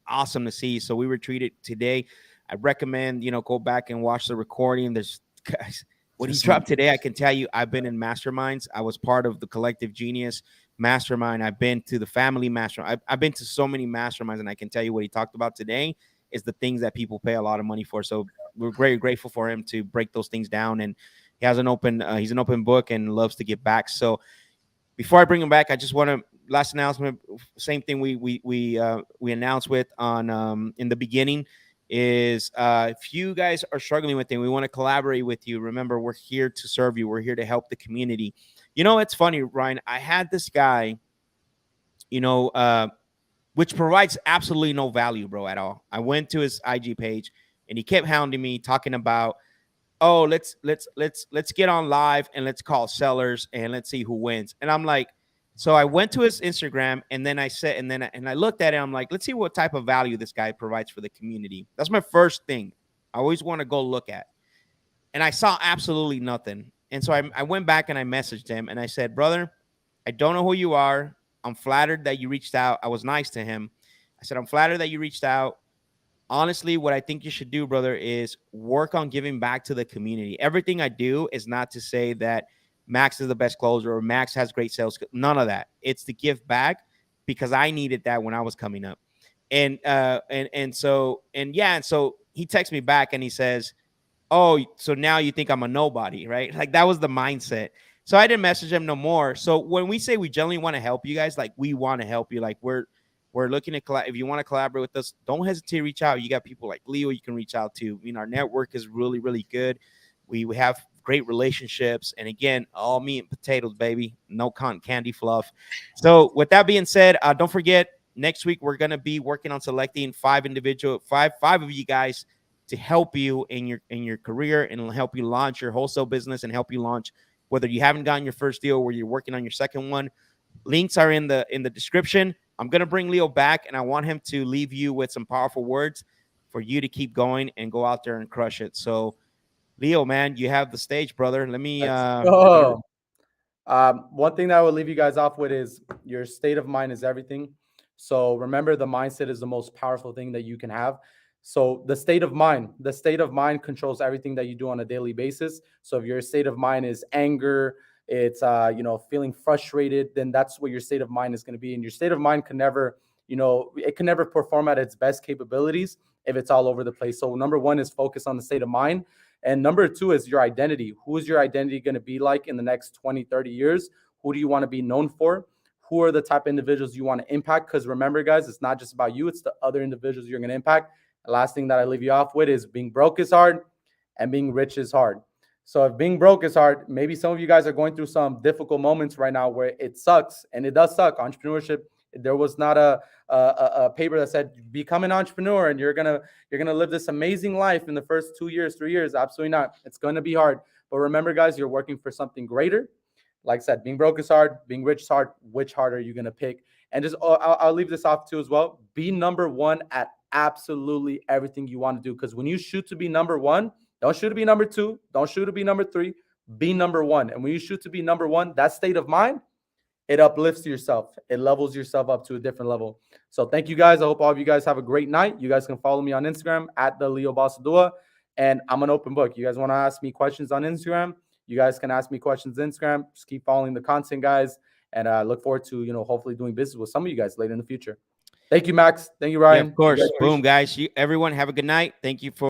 awesome to see. So we were treated today. I recommend, go back and watch the recording. There's, guys, what he dropped today, I can tell you, I've been in masterminds. I was part of the Collective Genius mastermind. I've been to the family mastermind. I've been to so many masterminds, and I can tell you what he talked about today is the things that people pay a lot of money for. So we're very grateful for him to break those things down. And he has an open, he's an open book and loves to give back. So before I bring him back, I just want to last announcement. Same thing we announced with on in the beginning is if you guys are struggling with it, we want to collaborate with you. Remember, we're here to serve you. We're here to help the community. You know, it's funny, Ryan. I had this guy, you know, which provides absolutely no value, bro, at all. I went to his IG page and he kept hounding me, talking about, oh, let's get on live and let's call sellers and let's see who wins. And I'm like, so I went to his Instagram and then I said, and I looked at it. I'm like, let's see what type of value this guy provides for the community. That's my first thing. I always want to go look at. And I saw absolutely nothing. And so I went back and I messaged him and I said, brother, I don't know who you are. I'm flattered that you reached out. I was nice to him. I said, I'm flattered that you reached out. Honestly, what I think you should do, brother, is work on giving back to the community. Everything I do is not to say that Max is the best closer or Max has great sales. None of that. It's to give back because I needed that when I was coming up. And so he texts me back and he says, oh, so now you think I'm a nobody, right? Like that was the mindset. So I didn't message him no more. So when we say we generally want to help you guys, like we want to help you, like we're looking to if you want to collaborate with us, don't hesitate to reach out. You got people like Leo you can reach out to. I mean, our network is really, really good. We have great relationships. And again, all meat and potatoes, baby. No cotton candy fluff. So with that being said, don't forget, next week we're going to be working on selecting five of you guys to help you in your career and help you launch your wholesale business and help you launch whether you haven't gotten your first deal or you're working on your second one. Links are in the description. I'm going to bring Leo back, and I want him to leave you with some powerful words for you to keep going and go out there and crush it. So, Leo, man, you have the stage, brother. Let me one thing that I will leave you guys off with is your state of mind is everything. So remember, the mindset is the most powerful thing that you can have. So the state of mind controls everything that you do on a daily basis. So if your state of mind is anger, it's feeling frustrated, then that's what your state of mind is going to be. And your state of mind can never, it can never perform at its best capabilities if it's all over the place. So number one is focus on the state of mind. And number two is your identity. Who is your identity going to be like in the next 20, 30 years? Who do you want to be known for? Who are the type of individuals you want to impact? Because remember, guys, it's not just about you. It's the other individuals you're going to impact. The last thing that I leave you off with is being broke is hard and being rich is hard. So if being broke is hard, maybe some of you guys are going through some difficult moments right now where it sucks, and it does suck. Entrepreneurship, there was not a paper that said become an entrepreneur and you're gonna live this amazing life in the first 2 years, 3 years. Absolutely not. It's gonna be hard. But remember, guys, you're working for something greater. Like I said, being broke is hard, being rich is hard. Which hard are you gonna pick? And just I'll leave this off too as well. Be number one at absolutely everything you want to do. Because when you shoot to be number one, don't shoot to be number two. Don't shoot to be number three. Be number one. And when you shoot to be number one, that state of mind, it uplifts yourself. It levels yourself up to a different level. So thank you guys. I hope all of you guys have a great night. You guys can follow me on Instagram at the Leo Basaldua. And I'm an open book. You guys want to ask me questions on Instagram? You guys can ask me questions on Instagram. Just keep following the content, guys. And I look forward to, hopefully doing business with some of you guys later in the future. Thank you, Max. Thank you, Ryan. Yeah, of course. Boom, guys. Everyone have a good night. Thank you for